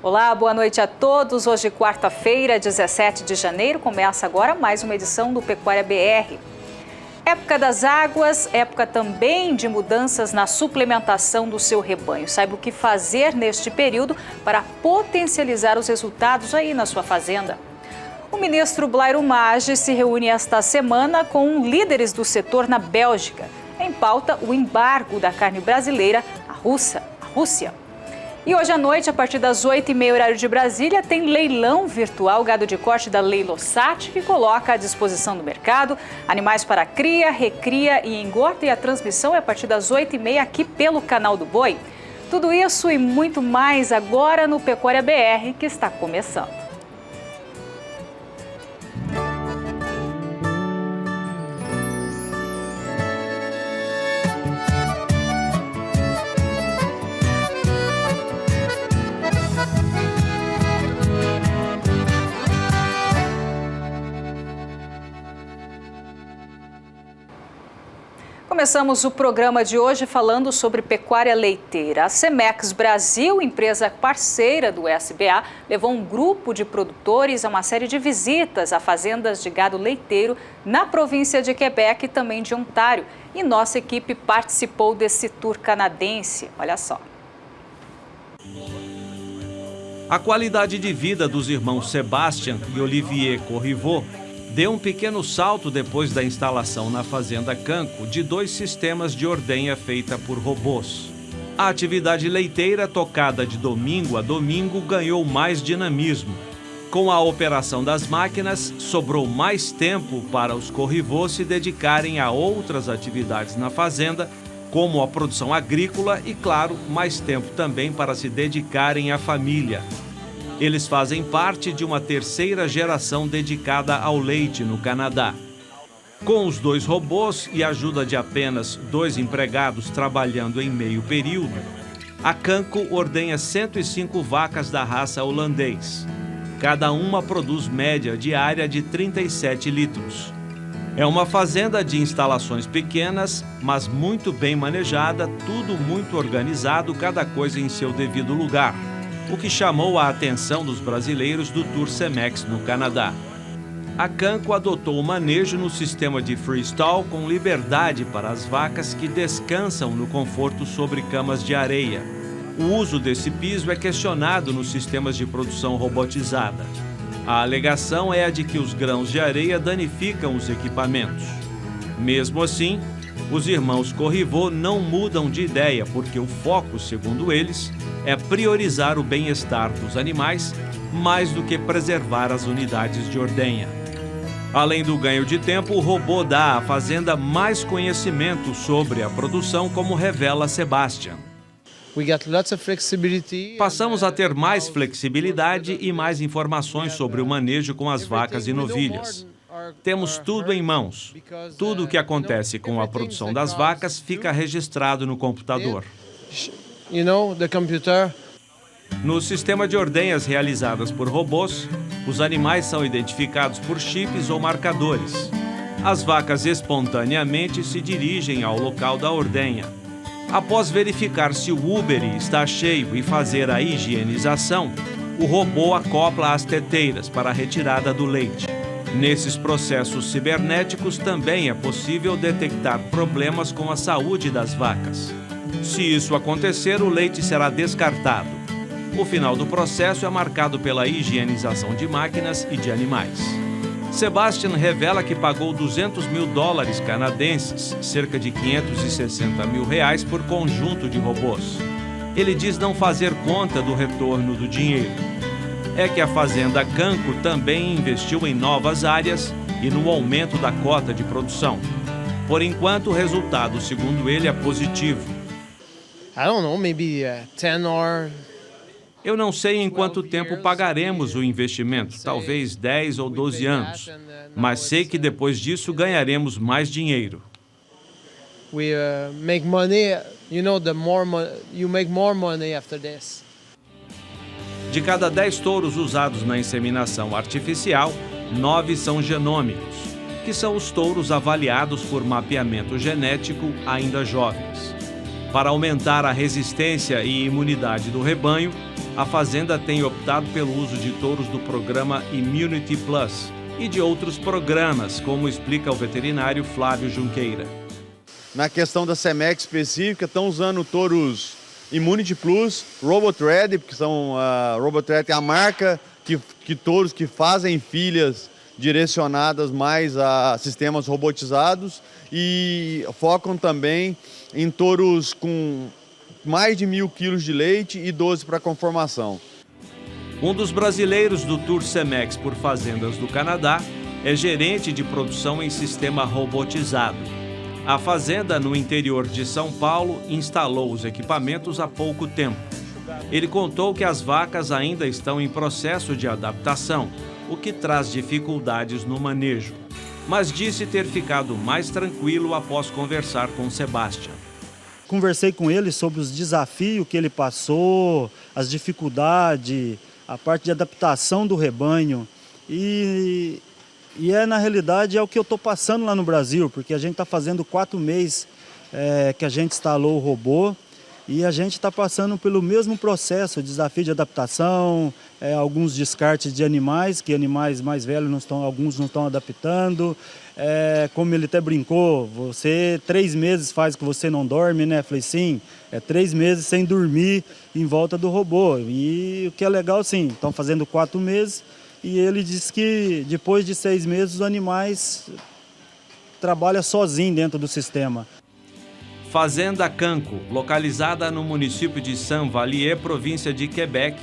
Olá, boa noite a todos. Hoje, quarta-feira, 17 de janeiro, começa agora mais uma edição do Pecuária BR. Época das águas, época também de mudanças na suplementação do seu rebanho. Saiba o que fazer neste período para potencializar os resultados aí na sua fazenda. O ministro Blairo Maggi se reúne esta semana com líderes do setor na Bélgica. Em pauta, o embargo da carne brasileira à Rússia. E hoje à noite, a partir das 8h30 horário de Brasília, tem leilão virtual gado de corte da Leilosat, que coloca à disposição do mercado animais para cria, recria e engorda. E a transmissão é a partir das 8h30 aqui pelo Canal do Boi. Tudo isso e muito mais agora no Pecuária BR, que está começando. Começamos o programa de hoje falando sobre pecuária leiteira. A Cemex Brasil, empresa parceira do SBA, levou um grupo de produtores a uma série de visitas a fazendas de gado leiteiro na província de Quebec e também de Ontário. E nossa equipe participou desse tour canadense. Olha só. A qualidade de vida dos irmãos Sebastian e Olivier Corriveau deu um pequeno salto depois da instalação na Fazenda Canco de 2 sistemas de ordenha feita por robôs. A atividade leiteira, tocada de domingo a domingo, ganhou mais dinamismo. Com a operação das máquinas, sobrou mais tempo para os Corriveau se dedicarem a outras atividades na fazenda, como a produção agrícola e, claro, mais tempo também para se dedicarem à família. Eles fazem parte de uma 3ª geração dedicada ao leite no Canadá. Com os 2 robôs e a ajuda de apenas 2 empregados trabalhando em meio período, a Canco ordenha 105 vacas da raça holandês. Cada uma produz média diária de 37 litros. É uma fazenda de instalações pequenas, mas muito bem manejada, tudo muito organizado, cada coisa em seu devido lugar. O que chamou a atenção dos brasileiros do Tour Cemex no Canadá. A Canco adotou o manejo no sistema de freestyle com liberdade para as vacas que descansam no conforto sobre camas de areia. O uso desse piso é questionado nos sistemas de produção robotizada. A alegação é a de que os grãos de areia danificam os equipamentos. Mesmo assim, os irmãos Corriveau não mudam de ideia, porque o foco, segundo eles, é priorizar o bem-estar dos animais mais do que preservar as unidades de ordenha. Além do ganho de tempo, o robô dá à fazenda mais conhecimento sobre a produção, como revela Sebastian. Passamos a ter mais flexibilidade e mais informações sobre o manejo com as vacas e novilhas. Temos tudo em mãos. Tudo o que acontece com a produção das vacas fica registrado no computador. No sistema de ordenhas realizadas por robôs, os animais são identificados por chips ou marcadores. As vacas espontaneamente se dirigem ao local da ordenha. Após verificar se o úbere está cheio e fazer a higienização, o robô acopla as teteiras para a retirada do leite. Nesses processos cibernéticos também é possível detectar problemas com a saúde das vacas. Se isso acontecer, o leite será descartado. O final do processo é marcado pela higienização de máquinas e de animais. Sebastian revela que pagou $200 mil canadenses, cerca de R$560 mil, por conjunto de robôs. Ele diz não fazer conta do retorno do dinheiro. É que a Fazenda Canco também investiu em novas áreas e no aumento da cota de produção. Por enquanto, o resultado, segundo ele, é positivo. Eu não sei em quanto tempo pagaremos o investimento, talvez 10 ou 12 anos, mas sei que depois disso ganharemos mais dinheiro. De cada 10 touros usados na inseminação artificial, 9 são genômicos, que são os touros avaliados por mapeamento genético ainda jovens. Para aumentar a resistência e imunidade do rebanho, A fazenda tem optado pelo uso de touros do programa Immunity Plus e de outros programas, como explica o veterinário Flávio Junqueira. Na questão da Cemex específica, estão usando touros Immunity Plus, Robot Ready, porque Robot Ready é a marca que touros que fazem filhas direcionadas mais a sistemas robotizados e focam também em touros com mais de 1.000 quilos de leite e 12 para conformação. Um dos brasileiros do Tour Cemex por Fazendas do Canadá é gerente de produção em sistema robotizado. A fazenda no interior de São Paulo instalou os equipamentos há pouco tempo. Ele contou que as vacas ainda estão em processo de adaptação, o que traz dificuldades no manejo, mas disse ter ficado mais tranquilo após conversar com Sebastian. Conversei com ele sobre os desafios que ele passou, as dificuldades, a parte de adaptação do rebanho. E na realidade é o que eu estou passando lá no Brasil, porque a gente está fazendo 4 meses que a gente instalou o robô e a gente está passando pelo mesmo processo, desafio de adaptação, alguns descartes de animais, que animais mais velhos alguns não estão adaptando. Como ele até brincou, você 3 meses faz que você não dorme, né? Falei, sim, 3 meses sem dormir em volta do robô. E o que é legal, sim, estão fazendo 4 meses e ele disse que depois de 6 meses os animais trabalham sozinhos dentro do sistema. Fazenda Canco, localizada no município de Saint-Vallier, província de Quebec,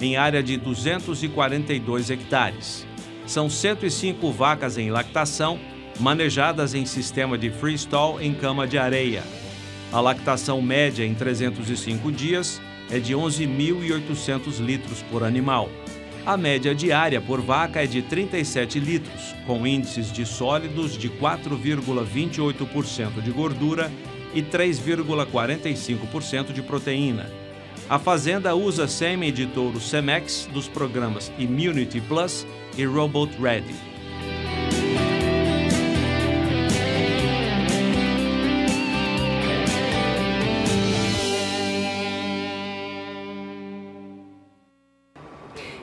em área de 242 hectares. São 105 vacas em lactação, manejadas em sistema de freestall em cama de areia. A lactação média em 305 dias é de 11.800 litros por animal. A média diária por vaca é de 37 litros, com índices de sólidos de 4,28% de gordura e 3,45% de proteína. A fazenda usa sêmen de touro Cemex dos programas Immunity Plus e Robot Ready.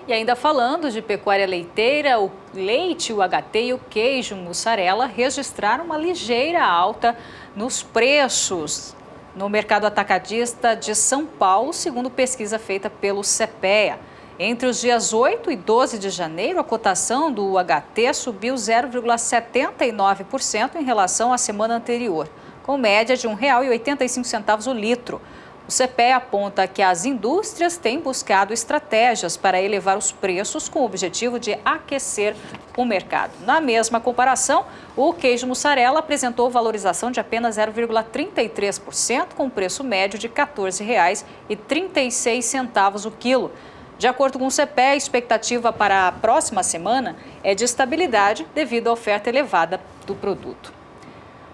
E ainda falando de pecuária leiteira, o leite, o HT e o queijo mussarela registraram uma ligeira alta nos preços no mercado atacadista de São Paulo, segundo pesquisa feita pelo CPEA. Entre os dias 8 e 12 de janeiro, a cotação do HT subiu 0,79% em relação à semana anterior, com média de R$ 1,85 o litro. O CPEA aponta que as indústrias têm buscado estratégias para elevar os preços com o objetivo de aquecer o mercado. Na mesma comparação, o queijo mussarela apresentou valorização de apenas 0,33%, com preço médio de R$ 14,36 o quilo. De acordo com o CPEA, a expectativa para a próxima semana é de estabilidade devido à oferta elevada do produto.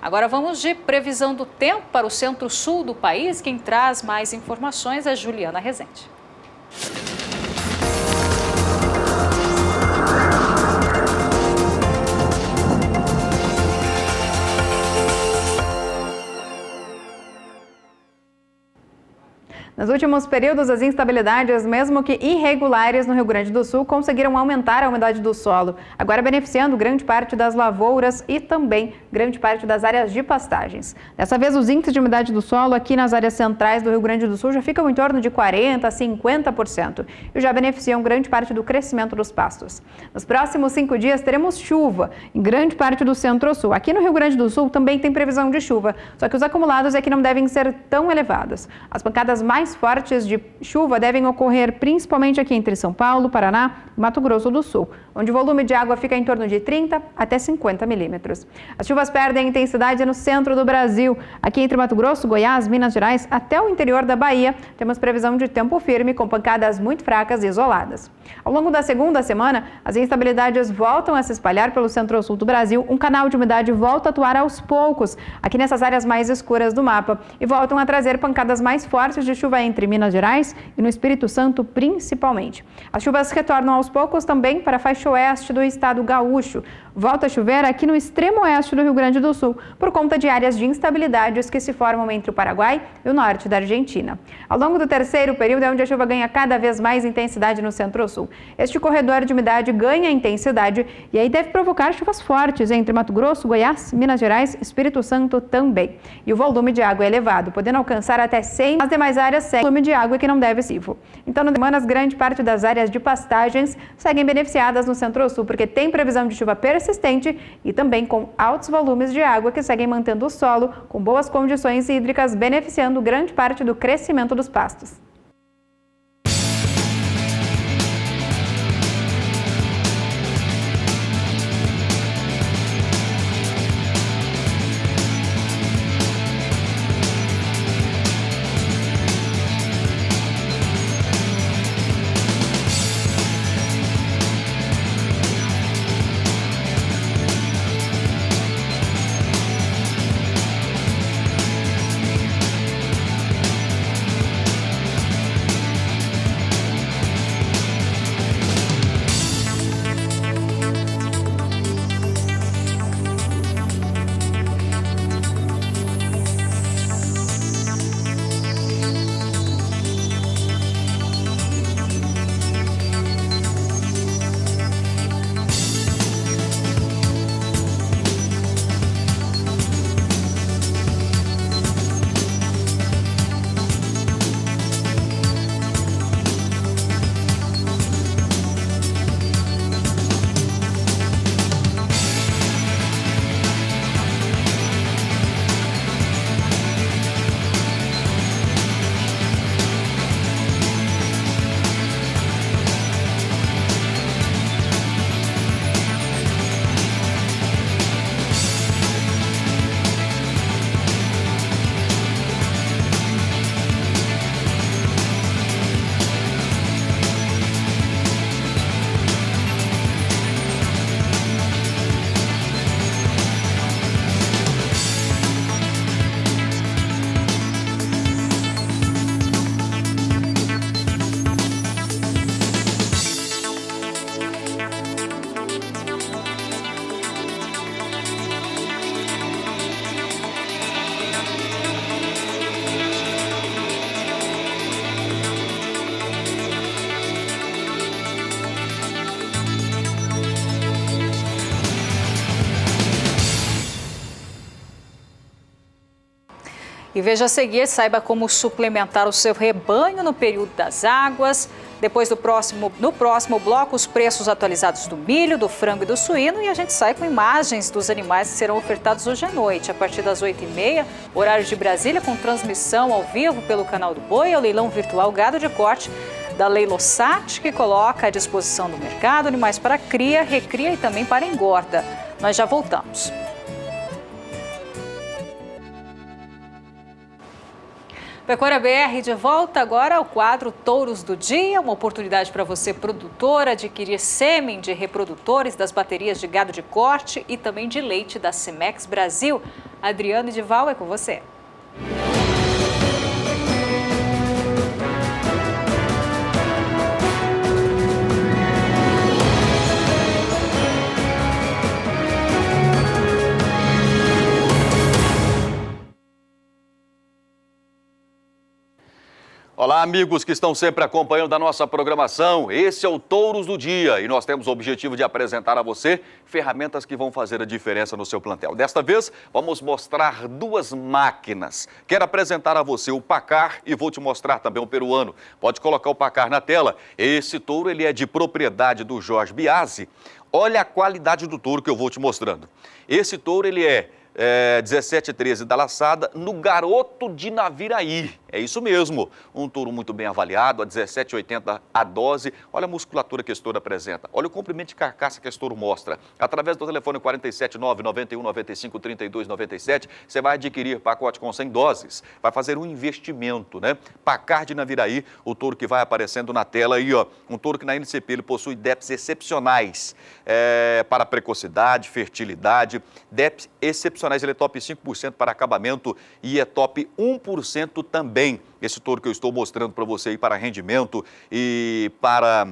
Agora vamos de previsão do tempo para o centro-sul do país. Quem traz mais informações é Juliana Rezende. Nos últimos períodos, as instabilidades, mesmo que irregulares no Rio Grande do Sul, conseguiram aumentar a umidade do solo, agora beneficiando grande parte das lavouras e também grande parte das áreas de pastagens. Dessa vez, os índices de umidade do solo aqui nas áreas centrais do Rio Grande do Sul já ficam em torno de 40% a 50% e já beneficiam grande parte do crescimento dos pastos. Nos próximos 5 dias, teremos chuva em grande parte do centro-sul. Aqui no Rio Grande do Sul também tem previsão de chuva, só que os acumulados aqui não devem ser tão elevados. As pancadas mais fortes de chuva devem ocorrer principalmente aqui entre São Paulo, Paraná e Mato Grosso do Sul, onde o volume de água fica em torno de 30 até 50 milímetros. As chuvas perdem intensidade no centro do Brasil. Aqui entre Mato Grosso, Goiás, Minas Gerais até o interior da Bahia, temos previsão de tempo firme com pancadas muito fracas e isoladas. Ao longo da segunda semana, as instabilidades voltam a se espalhar pelo centro-sul do Brasil. Um canal de umidade volta a atuar aos poucos aqui nessas áreas mais escuras do mapa e voltam a trazer pancadas mais fortes de chuva entre Minas Gerais e no Espírito Santo principalmente. As chuvas retornam aos aos poucos também para a faixa oeste do estado gaúcho. Volta a chover aqui no extremo oeste do Rio Grande do Sul, por conta de áreas de instabilidades que se formam entre o Paraguai e o norte da Argentina. Ao longo do terceiro período é onde a chuva ganha cada vez mais intensidade no centro-sul. Este corredor de umidade ganha intensidade e aí deve provocar chuvas fortes entre Mato Grosso, Goiás, Minas Gerais, Espírito Santo também. E o volume de água é elevado, podendo alcançar até 100. As demais áreas seguem volume de água que não deve ser. Então, no semanas, grande parte das áreas de pastagens seguem beneficiadas no centro-sul, porque tem previsão de chuva persistente e também com altos volumes de água que seguem mantendo o solo com boas condições hídricas, beneficiando grande parte do crescimento dos pastos. E veja a seguir, saiba como suplementar o seu rebanho no período das águas. Depois no próximo bloco, os preços atualizados do milho, do frango e do suíno. E a gente sai com imagens dos animais que serão ofertados hoje à noite, a partir das 8h30, horário de Brasília, com transmissão ao vivo pelo canal do Boi, ao leilão virtual Gado de Corte da Leilosat, que coloca à disposição do mercado animais para cria, recria e também para engorda. Nós já voltamos. Pecuária BR de volta agora ao quadro Touros do Dia, uma oportunidade para você, produtor, adquirir sêmen de reprodutores das baterias de gado de corte e também de leite da Cemex Brasil. Adriano Edival, é com você. Olá, amigos que estão sempre acompanhando a nossa programação. Esse é o Touros do Dia e nós temos o objetivo de apresentar a você ferramentas que vão fazer a diferença no seu plantel. Desta vez, vamos mostrar duas máquinas. Quero apresentar a você o Pacar e vou te mostrar também o peruano. Pode colocar o Pacar na tela. Esse touro ele é de propriedade do Jorge Biasi. Olha a qualidade do touro que eu vou te mostrando. Esse touro ele é 17,13 da laçada no Garoto de Naviraí. É isso mesmo, um touro muito bem avaliado, a 17,80 a dose. Olha a musculatura que esse touro apresenta, olha o comprimento de carcaça que esse touro mostra. Através do telefone 479 91 95 32 97, você vai adquirir pacote com 100 doses, vai fazer um investimento, né? Pacar de Naviraí, o touro que vai aparecendo na tela aí, ó, um touro que na NCP ele possui DEPs excepcionais para precocidade, fertilidade, DEPs excepcionais, ele é top 5% para acabamento e é top 1% também. Esse touro que eu estou mostrando para você aí para rendimento e para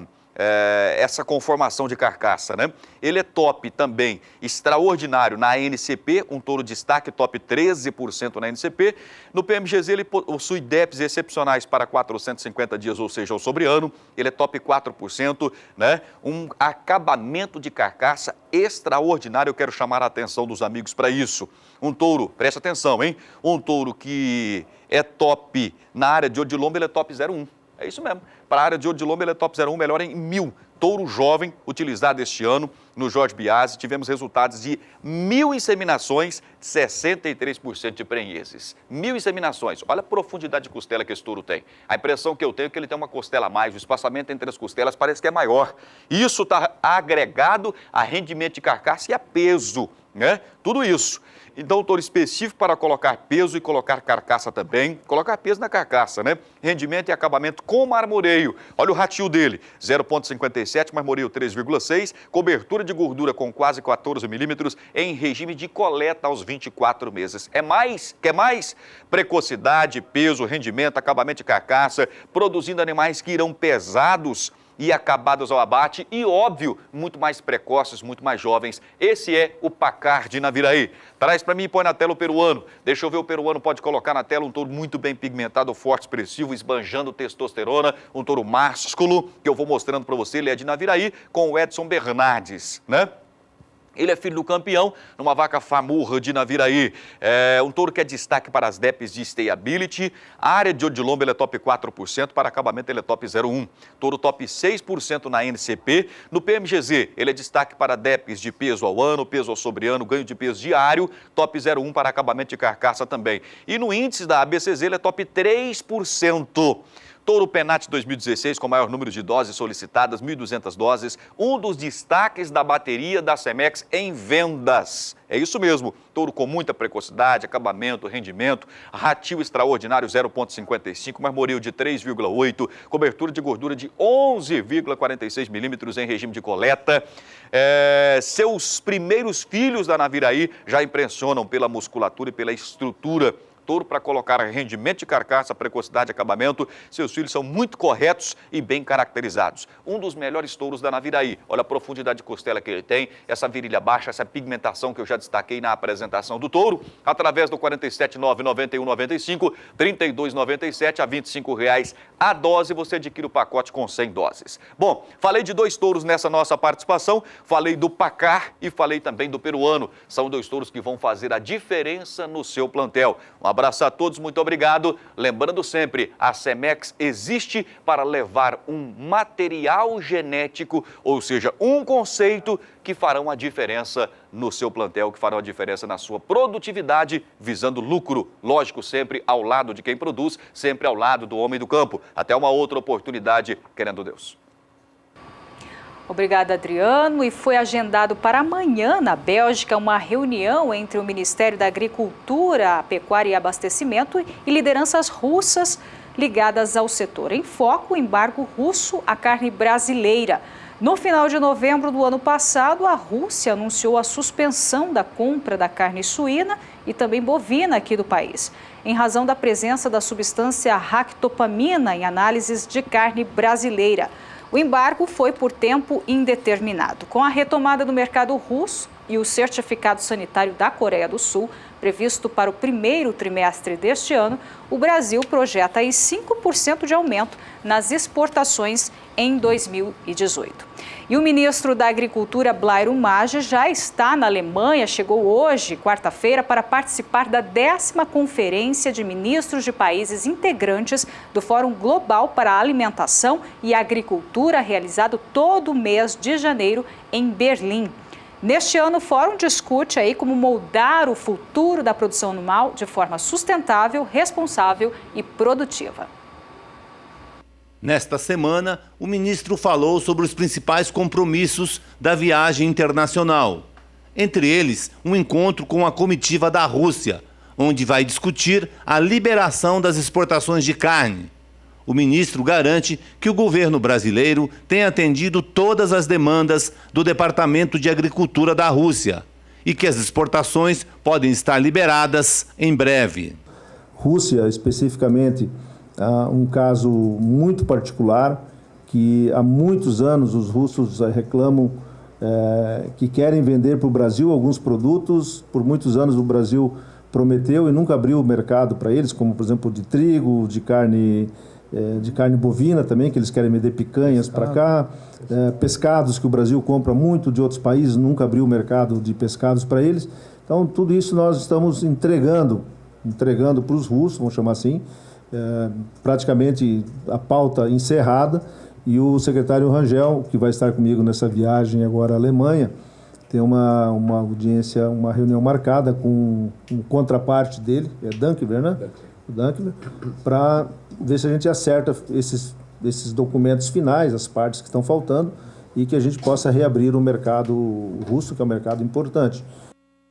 essa conformação de carcaça, né? Ele é top também, extraordinário na ANCP, um touro destaque, top 13% na ANCP. No PMGZ ele possui DEPs excepcionais para 450 dias, ou seja, o sobreano, ele é top 4%, né? Um acabamento de carcaça extraordinário, eu quero chamar a atenção dos amigos para isso. Um touro, presta atenção, hein? Um touro que é top na área de odilombo, ele é top 0,1. É isso mesmo. Para a área de odilombo, ele é top 0,1, melhor em 1000. Touro jovem, utilizado este ano no Jorge Biasi. Tivemos resultados de 1000 inseminações, 63% de prenheses. 1000 inseminações. Olha a profundidade de costela que esse touro tem. A impressão que eu tenho é que ele tem uma costela a mais. O espaçamento entre as costelas parece que é maior. Isso está agregado a rendimento de carcaça e a peso, né? Tudo isso. Então, um touro específico para colocar peso e colocar carcaça também. Colocar peso na carcaça, né? Rendimento e acabamento com marmoreio. Olha o ratio dele, 0,57, marmoreio 3,6. Cobertura de gordura com quase 14 milímetros em regime de coleta aos 24 meses. É mais? Quer mais? Precocidade, peso, rendimento, acabamento de carcaça, produzindo animais que irão pesados e acabados ao abate e, óbvio, muito mais precoces, muito mais jovens. Esse é o Pacar de Naviraí. Traz para mim e põe na tela o peruano. Deixa eu ver o peruano, pode colocar na tela um touro muito bem pigmentado, forte, expressivo, esbanjando testosterona, um touro másculo, que eu vou mostrando para você, ele é de Naviraí, com o Edson Bernardes, né? Ele é filho do campeão, numa vaca famurra de Naviraí. É um touro que é destaque para as DEPs de stayability. A área de odilombo ele é top 4%, para acabamento ele é top 0,1%. Touro top 6% na NCP. No PMGZ, ele é destaque para DEPs de peso ao ano, peso ao sobreano, ganho de peso diário, top 0,1% para acabamento de carcaça também. E no índice da ABCZ ele é top 3%. Touro Penat 2016, com maior número de doses solicitadas, 1.200 doses, um dos destaques da bateria da Cemex em vendas. É isso mesmo, touro com muita precocidade, acabamento, rendimento, ratio extraordinário 0,55, marmoreio de 3,8, cobertura de gordura de 11,46 milímetros em regime de coleta. Seus primeiros filhos da Naviraí já impressionam pela musculatura e pela estrutura. Touro para colocar rendimento de carcaça, precocidade e acabamento. Seus filhos são muito corretos e bem caracterizados. Um dos melhores touros da Naviraí. Olha a profundidade de costela que ele tem, essa virilha baixa, essa pigmentação que eu já destaquei na apresentação do touro. Através do 479-9195, 32,97 a R$ 25,00 a dose, você adquire o pacote com 100 doses. Bom, falei de 2 touros nessa nossa participação, falei do Pacar e falei também do peruano. São 2 touros que vão fazer a diferença no seu plantel. Um abraço a todos, muito obrigado. Lembrando sempre, a Cemex existe para levar um material genético, ou seja, um conceito que farão a diferença no seu plantel, que farão a diferença na sua produtividade, visando lucro, lógico, sempre ao lado de quem produz, sempre ao lado do homem do campo. Até uma outra oportunidade, querendo Deus. Obrigada, Adriano. E foi agendado para amanhã, na Bélgica, uma reunião entre o Ministério da Agricultura, Pecuária e Abastecimento e lideranças russas ligadas ao setor. Em foco, o embargo russo à carne brasileira. No final de novembro do ano passado, a Rússia anunciou a suspensão da compra da carne suína e também bovina aqui do país, em razão da presença da substância ractopamina em análises de carne brasileira. O embargo foi por tempo indeterminado. Com a retomada do mercado russo e o certificado sanitário da Coreia do Sul, previsto para o primeiro trimestre deste ano, o Brasil projeta aí 5% de aumento nas exportações em 2018. E o ministro da Agricultura, Blairo Maggi, já está na Alemanha, chegou hoje, quarta-feira, para participar da 10ª Conferência de Ministros de Países Integrantes do Fórum Global para a Alimentação e Agricultura, realizado todo o mês de janeiro em Berlim. Neste ano, o fórum discute aí como moldar o futuro da produção animal de forma sustentável, responsável e produtiva. Nesta semana, o ministro falou sobre os principais compromissos da viagem internacional. Entre eles, um encontro com a comitiva da Rússia, onde vai discutir a liberação das exportações de carne. O ministro garante que o governo brasileiro tem atendido todas as demandas do Departamento de Agricultura da Rússia e que as exportações podem estar liberadas em breve. Rússia, especificamente, um caso muito particular que há muitos anos os russos reclamam que querem vender para o Brasil alguns produtos. Por muitos anos o Brasil prometeu e nunca abriu o mercado para eles, como por exemplo de trigo, de carne bovina também, que eles querem vender picanhas para cá, pescados que o Brasil compra muito de outros países, nunca abriu o mercado de pescados para eles. Então tudo isso nós estamos entregando para os russos, vamos chamar assim, praticamente a pauta encerrada, e o secretário Rangel, que vai estar comigo nessa viagem agora à Alemanha, tem uma audiência, uma reunião marcada com um contraparte dele, é Dankler, né? Dankler, para ver se a gente acerta esses documentos finais, as partes que estão faltando, e que a gente possa reabrir o mercado russo, que é um mercado importante.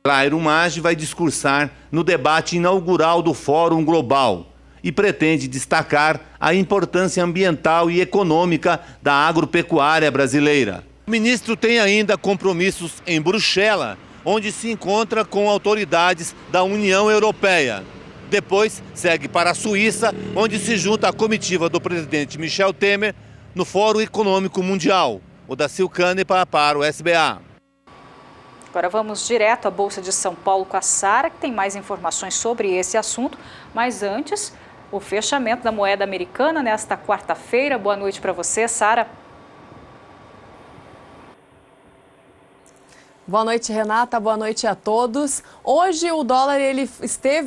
Jairo Maggi vai discursar no debate inaugural do Fórum Global e pretende destacar a importância ambiental e econômica da agropecuária brasileira. O ministro tem ainda compromissos em Bruxelas, onde se encontra com autoridades da União Europeia. Depois segue para a Suíça, onde se junta à comitiva do presidente Michel Temer no Fórum Econômico Mundial. O Dacil Canepa para o SBA. Agora vamos direto à Bolsa de São Paulo com a Sara, que tem mais informações sobre esse assunto. Mas antes, o fechamento da moeda americana nesta quarta-feira. Boa noite para você, Sara. Boa noite, Renata. Boa noite a todos. Hoje o dólar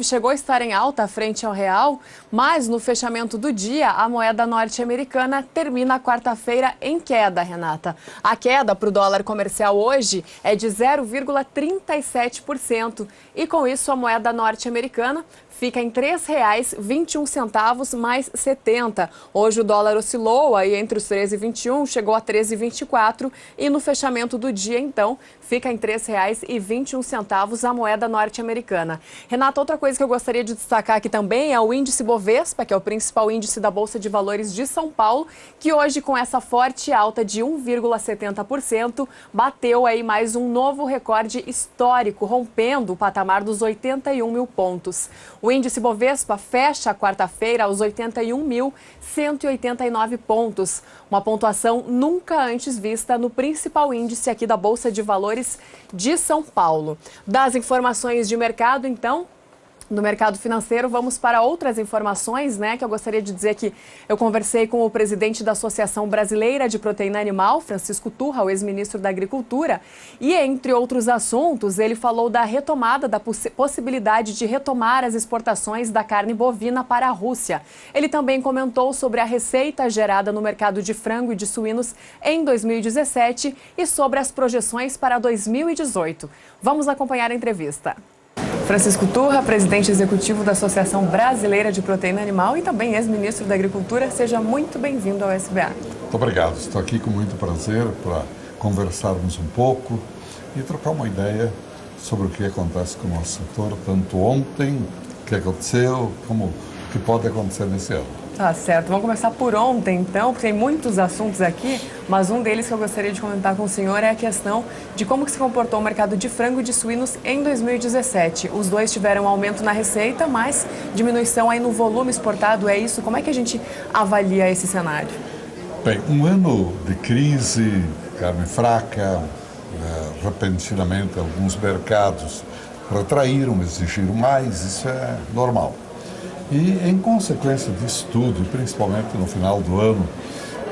chegou a estar em alta frente ao real, mas no fechamento do dia a moeda norte-americana termina a quarta-feira em queda, Renata. A queda para o dólar comercial hoje é de 0,37% e com isso a moeda norte-americana fica em R$ 3,21 mais 70. Hoje o dólar oscilou aí entre os 13,21, chegou a 13,24 e no fechamento do dia, então, fica em R$ 3,21 a moeda norte-americana. Renata, outra coisa que eu gostaria de destacar aqui também é o índice Bovespa, que é o principal índice da Bolsa de Valores de São Paulo, que hoje com essa forte alta de 1,70%, bateu aí mais um novo recorde histórico, rompendo o patamar dos 81 mil pontos. O índice Bovespa fecha a quarta-feira aos 81.189 pontos, uma pontuação nunca antes vista no principal índice aqui da Bolsa de Valores de São Paulo. Das informações de mercado, então, no mercado financeiro, vamos para outras informações, que eu gostaria de dizer que eu conversei com o presidente da Associação Brasileira de Proteína Animal, Francisco Turra, o ex-ministro da Agricultura, e entre outros assuntos, ele falou da retomada, da possibilidade de retomar as exportações da carne bovina para a Rússia. Ele também comentou sobre a receita gerada no mercado de frango e de suínos em 2017 e sobre as projeções para 2018. Vamos acompanhar a entrevista. Francisco Turra, presidente executivo da Associação Brasileira de Proteína Animal e também ex-ministro da Agricultura. Seja muito bem-vindo ao SBA. Muito obrigado. Estou aqui com muito prazer para conversarmos um pouco e trocar uma ideia sobre o que acontece com o nosso setor, tanto ontem, o que aconteceu, como o que pode acontecer nesse ano. Tá certo. Vamos começar por ontem, então, porque tem muitos assuntos aqui, mas um deles que eu gostaria de comentar com o senhor é a questão de como que se comportou o mercado de frango e de suínos em 2017. Os dois tiveram um aumento na receita, mas diminuição aí no volume exportado, é isso? Como é que a gente avalia esse cenário? Bem, um ano de crise, carne fraca, repentinamente alguns mercados retraíram, exigiram mais, isso é normal. E, em consequência disso tudo, principalmente no final do ano,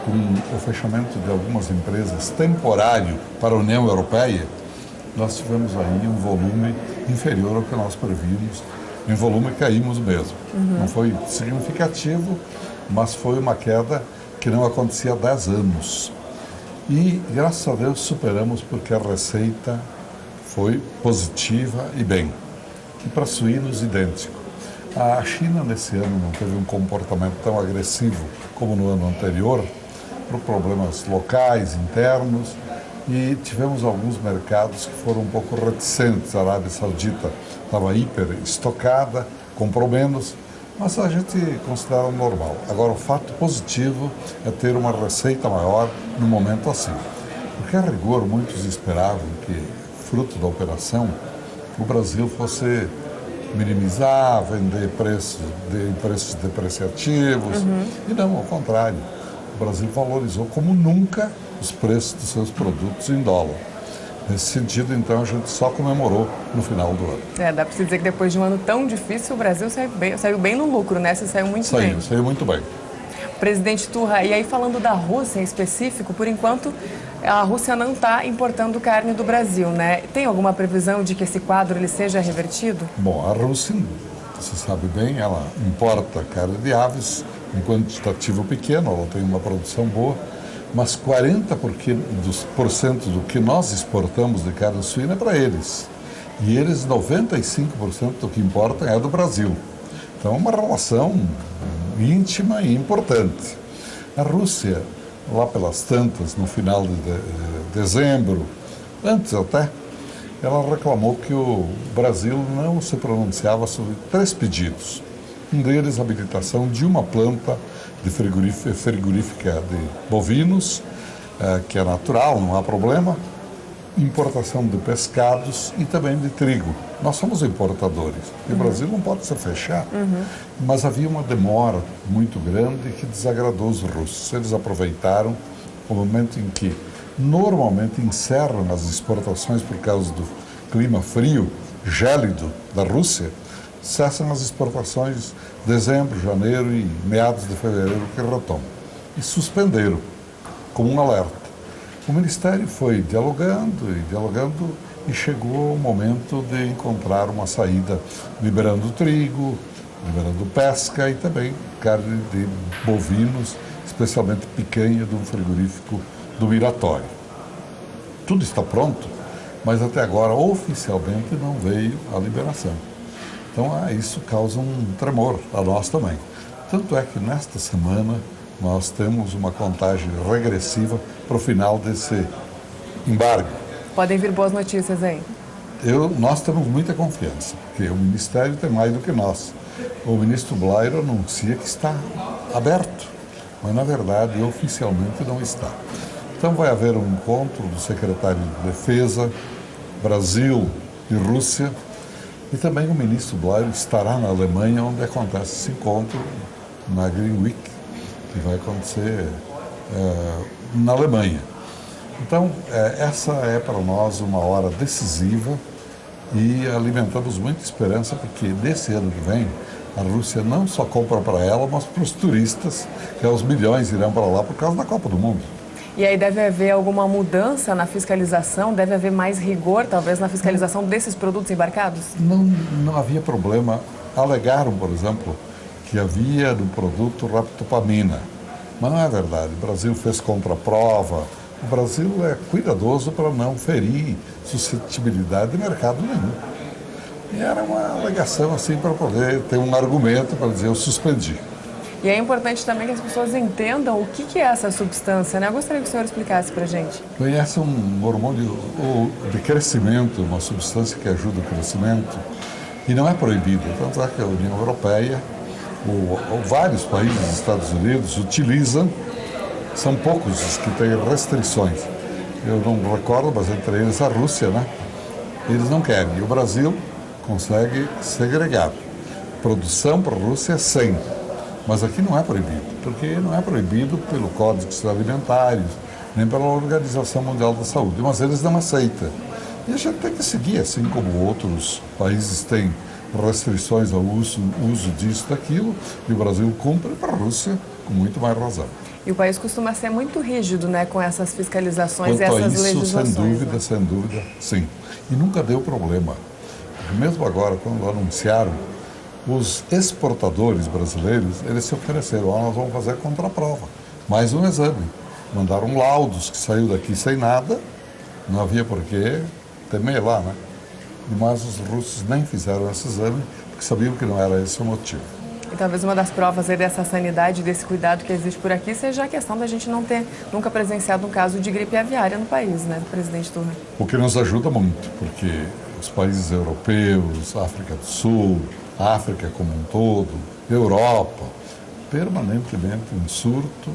com o fechamento de algumas empresas temporário para a União Europeia, nós tivemos aí um volume inferior ao que nós prevíamos. Em volume caímos mesmo. Não foi significativo, mas foi uma queda que não acontecia há 10 anos. E, graças a Deus, superamos porque a receita foi positiva e bem. E para suínos, idêntico. A China, nesse ano, não teve um comportamento tão agressivo como no ano anterior, por problemas locais, internos, e tivemos alguns mercados que foram um pouco reticentes. A Arábia Saudita estava hiper estocada, comprou menos, mas a gente considera normal. Agora, o fato positivo é ter uma receita maior num momento assim. Porque, a rigor, muitos esperavam que, fruto da operação, o Brasil fosse minimizar, vender preços depreciativos, e não, ao contrário. o Brasil valorizou como nunca os preços dos seus produtos em dólar. Nesse sentido, então, a gente só comemorou no final do ano. Dá para se dizer que depois de um ano tão difícil, o Brasil saiu bem no lucro, né? Você saiu muito bem. Saiu muito bem. Presidente Turra, e aí falando da Rússia em específico, por enquanto a Rússia não está importando carne do Brasil, né? Tem alguma previsão de que esse quadro ele seja revertido? Bom, a Rússia, você sabe bem, ela importa carne de aves em quantitativo pequeno, ela tem uma produção boa, mas 40% do que nós exportamos de carne suína é para eles. E eles, 95% do que importam é do Brasil. Então, é uma relação íntima e importante. A Rússia, lá pelas tantas, no final de dezembro, antes até, ela reclamou que o Brasil não se pronunciava sobre 3 pedidos. Um deles, a habilitação de uma planta de frigorífica de bovinos, que é natural, não há problema, importação de pescados e também de trigo. Nós somos importadores. E o Brasil não pode se fechar, mas havia uma demora muito grande que desagradou os russos. Eles aproveitaram o momento em que normalmente encerram as exportações por causa do clima frio, gélido da Rússia, cessam as exportações em dezembro, janeiro e meados de fevereiro que retomam. E suspenderam, como um alerta. O Ministério foi dialogando e chegou o momento de encontrar uma saída, liberando trigo, liberando pesca e também carne de bovinos, especialmente picanha de um frigorífico do Miratório. Tudo está pronto, mas até agora oficialmente não veio a liberação. Então isso causa um tremor a nós também. Tanto é que nesta semana nós temos uma contagem regressiva para o final desse embargo. Podem vir boas notícias aí. Nós temos muita confiança, porque o Ministério tem mais do que nós. O ministro Blairo anuncia que está aberto, mas na verdade oficialmente não está. Então vai haver um encontro do secretário de Defesa, Brasil e Rússia, e também o ministro Blairo estará na Alemanha, onde acontece esse encontro na Green Week, que vai acontecer na Alemanha. Então, essa é para nós uma hora decisiva e alimentamos muita esperança, porque nesse ano que vem a Rússia não só compra para ela, mas para os turistas, que aos milhões irão para lá por causa da Copa do Mundo. E aí deve haver alguma mudança na fiscalização? Deve haver mais rigor, talvez, na fiscalização desses produtos embarcados? Não havia problema. Alegaram, por exemplo, que havia no produto raptopamina. Mas não é verdade. O Brasil fez contraprova. O Brasil é cuidadoso para não ferir suscetibilidade de mercado nenhum. E era uma alegação assim para poder ter um argumento para dizer eu suspendi. E é importante também que as pessoas entendam o que é essa substância, né? Eu gostaria que o senhor explicasse para a gente. Bem, esse é um hormônio de crescimento, uma substância que ajuda o crescimento e não é proibido. Tanto é que a União Europeia, vários países dos Estados Unidos utilizam, são poucos os que têm restrições. Eu não recordo, mas entre eles a Rússia, né? Eles não querem. E o Brasil consegue segregar. Produção para a Rússia é 100. Mas aqui não é proibido, porque não é proibido pelo Código Alimentar, nem pela Organização Mundial da Saúde, mas eles não aceitam. E a gente tem que seguir, assim como outros países têm restrições ao uso disso, daquilo, e o Brasil cumpre para a Rússia com muito mais razão. E o país costuma ser muito rígido, né, com essas fiscalizações e essas isso, legislações. sem dúvida, sim. E nunca deu problema. Mesmo agora, quando anunciaram, os exportadores brasileiros, eles se ofereceram, nós vamos fazer contraprova, mais um exame. Mandaram laudos que saiu daqui sem nada, não havia por que temer lá, né? Mas os russos nem fizeram esse exame, porque sabiam que não era esse o motivo. E talvez uma das provas aí dessa sanidade, desse cuidado que existe por aqui, seja a questão da gente não ter nunca presenciado um caso de gripe aviária no país, né, presidente Turra? O que nos ajuda muito, porque os países europeus, África do Sul, África como um todo, Europa, permanentemente em surto,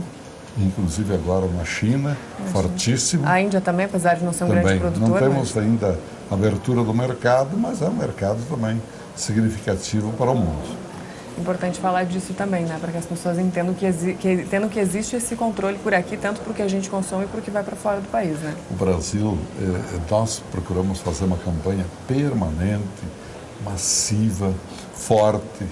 inclusive agora na China, fortíssimo. A Índia também, apesar de não ser um grande produtor. Não temos ainda abertura do mercado, mas é um mercado também significativo para o mundo. Importante falar disso também, né? Para que as pessoas entendam que existe esse controle por aqui, tanto para o que a gente consome e para o que vai para fora do país, né? O Brasil, nós procuramos fazer uma campanha permanente, massiva, forte,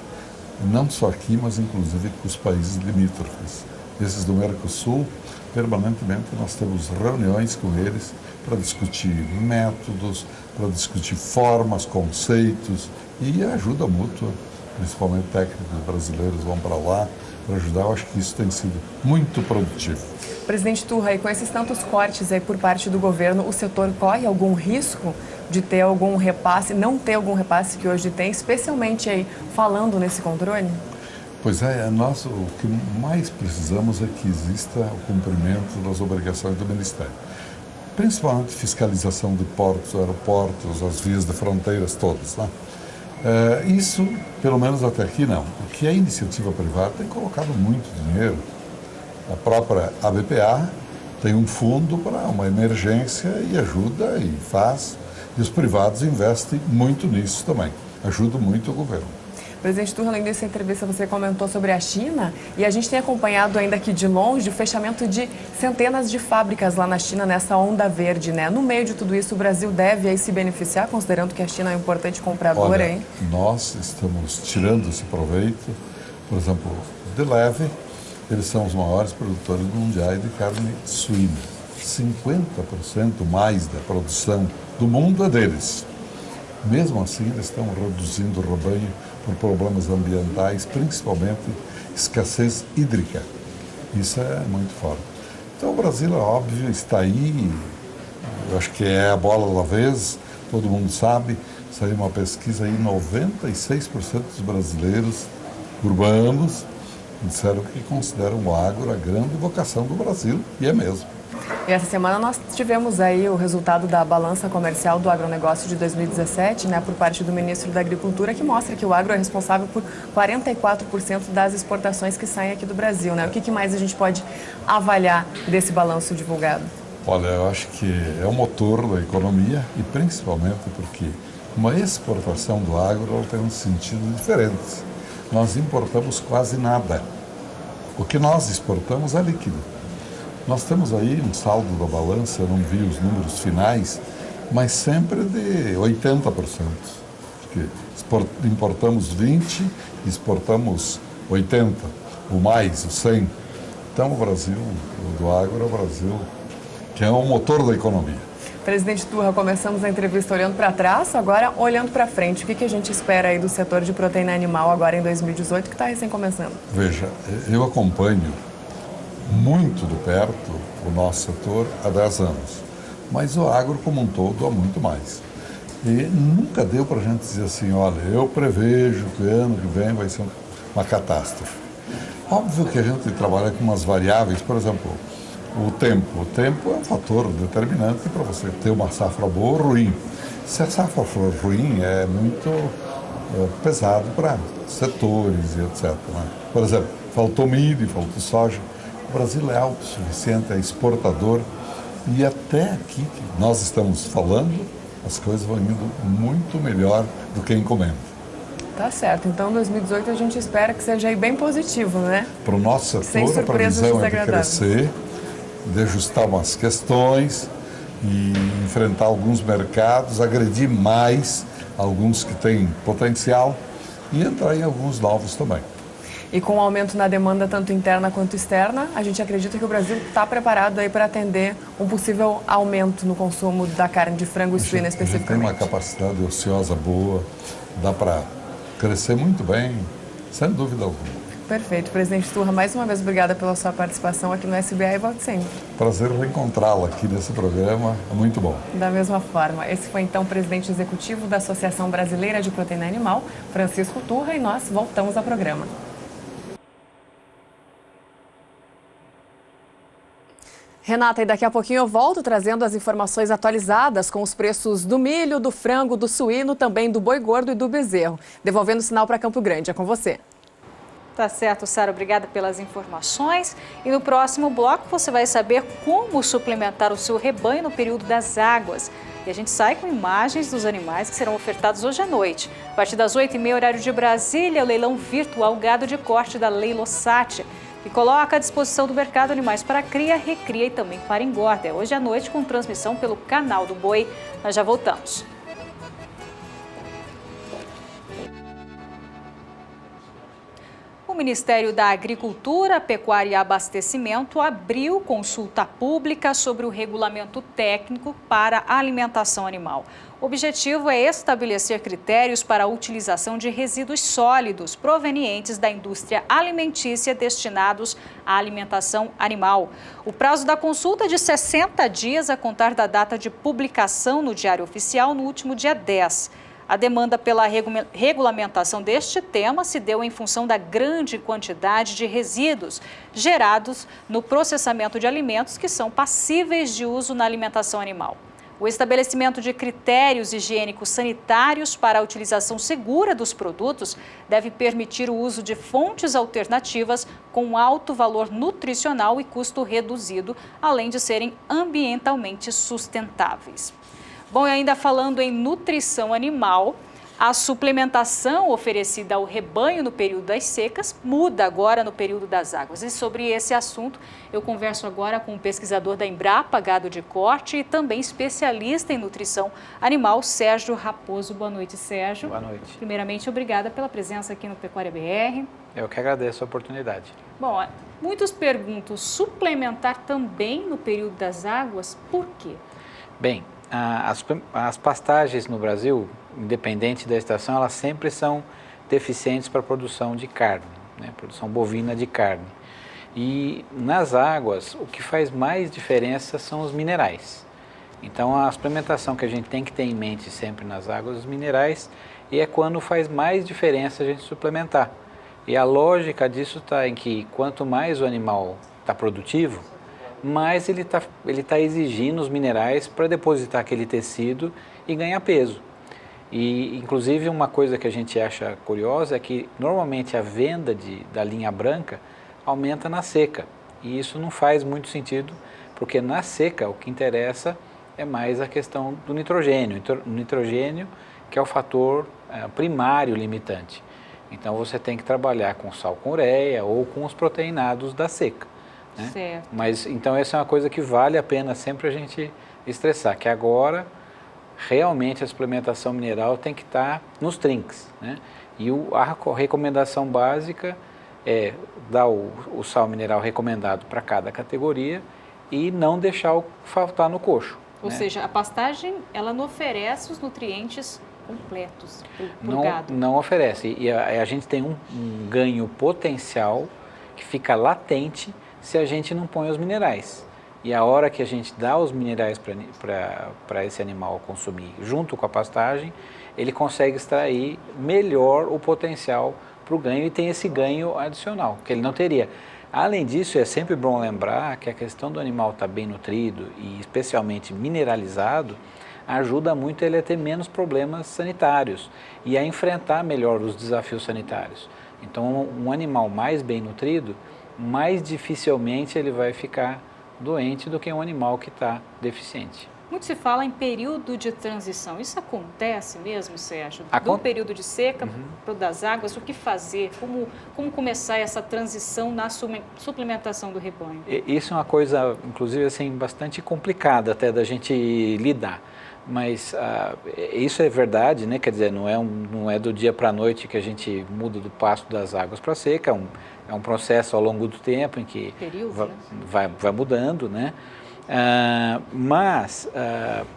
não só aqui, mas inclusive com os países limítrofes. Esses do Mercosul, permanentemente nós temos reuniões com eles para discutir métodos, para discutir formas, conceitos e ajuda mútua, principalmente técnicos brasileiros vão para lá para ajudar. Eu acho que isso tem sido muito produtivo. Presidente Turra, e com esses tantos cortes aí por parte do governo, o setor corre algum risco de ter algum repasse, não ter algum repasse que hoje tem, especialmente aí falando nesse controle? Pois é, nós o que mais precisamos é que exista o cumprimento das obrigações do Ministério. Principalmente fiscalização de portos, aeroportos, as vias de fronteiras todas, né? Isso, pelo menos até aqui, não. Porque a iniciativa privada tem colocado muito dinheiro. A própria ABPA tem um fundo para uma emergência e ajuda e faz. E os privados investem muito nisso também. Ajuda muito o governo. Presidente Turra, além dessa entrevista, você comentou sobre a China e a gente tem acompanhado ainda aqui de longe o fechamento de centenas de fábricas lá na China nessa onda verde, né? No meio de tudo isso, o Brasil deve aí se beneficiar, considerando que a China é um importante comprador, Olha, hein? Nós estamos tirando esse proveito. Por exemplo, de leve, eles são os maiores produtores mundiais de carne suína. 50% mais da produção do mundo é deles. Mesmo assim, eles estão reduzindo o rebanho por problemas ambientais, principalmente escassez hídrica. Isso é muito forte. Então o Brasil, é óbvio, está aí, eu acho que é a bola da vez, todo mundo sabe, saiu uma pesquisa aí, 96% dos brasileiros urbanos disseram que consideram o agro a grande vocação do Brasil, e é mesmo. E essa semana nós tivemos aí o resultado da balança comercial do agronegócio de 2017, né, por parte do ministro da Agricultura, que mostra que o agro é responsável por 44% das exportações que saem aqui do Brasil, né? O que mais a gente pode avaliar desse balanço divulgado? Olha, eu acho que é o motor da economia e principalmente porque uma exportação do agro ela tem um sentido diferente. Nós importamos quase nada. O que nós exportamos é líquido. Nós temos aí um saldo da balança, eu não vi os números finais, mas sempre de 80%. Porque importamos 20%, exportamos 80%, o mais, o 100%. Então o Brasil, o do agro é o Brasil, que é o motor da economia. Presidente Turra, começamos a entrevista olhando para trás, agora olhando para frente. O que a gente espera aí do setor de proteína animal agora em 2018, que está recém começando? Veja, eu acompanho muito de perto o nosso setor há 10 anos, mas o agro como um todo há muito mais. E nunca deu para a gente dizer assim, olha, eu prevejo que ano que vem vai ser uma catástrofe. Óbvio que a gente trabalha com umas variáveis, por exemplo, o tempo. O tempo é um fator determinante para você ter uma safra boa ou ruim. Se a safra for ruim, é muito pesado para setores e etc. Né? Por exemplo, faltou milho, faltou soja. O Brasil é autossuficiente, é exportador e até aqui que nós estamos falando, as coisas vão indo muito melhor do que encomenda. Tá certo, então 2018 a gente espera que seja aí bem positivo, né? Para o nosso setor, a previsão é de crescer, de ajustar umas questões e enfrentar alguns mercados, agredir mais alguns que têm potencial e entrar em alguns novos também. E com o aumento na demanda tanto interna quanto externa, a gente acredita que o Brasil está preparado aí para atender um possível aumento no consumo da carne de frango e suína especificamente. A gente tem uma capacidade ociosa boa, dá para crescer muito bem, sem dúvida alguma. Perfeito. Presidente Turra, mais uma vez obrigada pela sua participação aqui no SBA e volte sempre. Prazer reencontrá-la aqui nesse programa, é muito bom. Da mesma forma, esse foi então o presidente executivo da Associação Brasileira de Proteína Animal, Francisco Turra, e nós voltamos ao programa. Renata, e daqui a pouquinho eu volto trazendo as informações atualizadas com os preços do milho, do frango, do suíno, também do boi gordo e do bezerro. Devolvendo o sinal para Campo Grande. É com você. Tá certo, Sara. Obrigada pelas informações. E no próximo bloco você vai saber como suplementar o seu rebanho no período das águas. E a gente sai com imagens dos animais que serão ofertados hoje à noite. A partir das 8h30, horário de Brasília, o leilão virtual Gado de Corte da Leilosat, que coloca à disposição do mercado animais para cria, recria e também para engorda. É hoje à noite com transmissão pelo canal do Boi. Nós já voltamos. O Ministério da Agricultura, Pecuária e Abastecimento abriu consulta pública sobre o regulamento técnico para a alimentação animal. O objetivo é estabelecer critérios para a utilização de resíduos sólidos provenientes da indústria alimentícia destinados à alimentação animal. O prazo da consulta é de 60 dias a contar da data de publicação no Diário Oficial no último dia 10. A demanda pela regulamentação deste tema se deu em função da grande quantidade de resíduos gerados no processamento de alimentos que são passíveis de uso na alimentação animal. O estabelecimento de critérios higiênicos sanitários para a utilização segura dos produtos deve permitir o uso de fontes alternativas com alto valor nutricional e custo reduzido, além de serem ambientalmente sustentáveis. Bom, e ainda falando em nutrição animal, a suplementação oferecida ao rebanho no período das secas muda agora no período das águas. E sobre esse assunto, eu converso agora com o pesquisador da Embrapa Gado de Corte e também especialista em nutrição animal, Sérgio Raposo. Boa noite, Sérgio. Boa noite. Primeiramente, obrigada pela presença aqui no Pecuária BR. Eu que agradeço a oportunidade. Bom, muitos perguntam, suplementar também no período das águas, por quê? Bem, as pastagens no Brasil, independente da estação, elas sempre são deficientes para a produção de carne, né? Produção bovina de carne. E nas águas, o que faz mais diferença são os minerais. Então, a suplementação que a gente tem que ter em mente sempre nas águas, os minerais, e é quando faz mais diferença a gente suplementar. E a lógica disso está em que quanto mais o animal está produtivo, mais ele tá exigindo os minerais para depositar aquele tecido e ganhar peso. E, inclusive, uma coisa que a gente acha curiosa é que, normalmente, a venda da linha branca aumenta na seca. E isso não faz muito sentido, porque na seca o que interessa é mais a questão do nitrogênio. O nitrogênio que é o fator primário limitante. Então, você tem que trabalhar com sal com ureia ou com os proteinados da seca. Né? Certo. Mas, então, essa é uma coisa que vale a pena sempre a gente estressar, que agora, realmente, a suplementação mineral tem que estar nos trinques. Né? E a recomendação básica é dar o sal mineral recomendado para cada categoria e não deixar faltar no coxo. Ou né? seja, a pastagem, ela não oferece os nutrientes completos para o gado. Não oferece. E a gente tem um ganho potencial que fica latente se a gente não põe os minerais. E a hora que a gente dá os minerais para esse animal consumir junto com a pastagem, ele consegue extrair melhor o potencial para o ganho e tem esse ganho adicional, que ele não teria. Além disso, é sempre bom lembrar que a questão do animal estar bem nutrido e especialmente mineralizado ajuda muito ele a ter menos problemas sanitários e a enfrentar melhor os desafios sanitários. Então, um animal mais bem nutrido, mais dificilmente ele vai ficar doente do que um animal que está deficiente. Muito se fala em período de transição. Isso acontece mesmo, Sérgio? Do período de seca para o das águas, o que fazer? Como começar essa transição na suplementação do rebanho? Isso é uma coisa, inclusive, assim, bastante complicada até da gente lidar. Mas isso é verdade, né? Quer dizer, não é do dia para a noite que a gente muda do pasto das águas para a seca. É um processo ao longo do tempo em que vai mudando, né? Mas,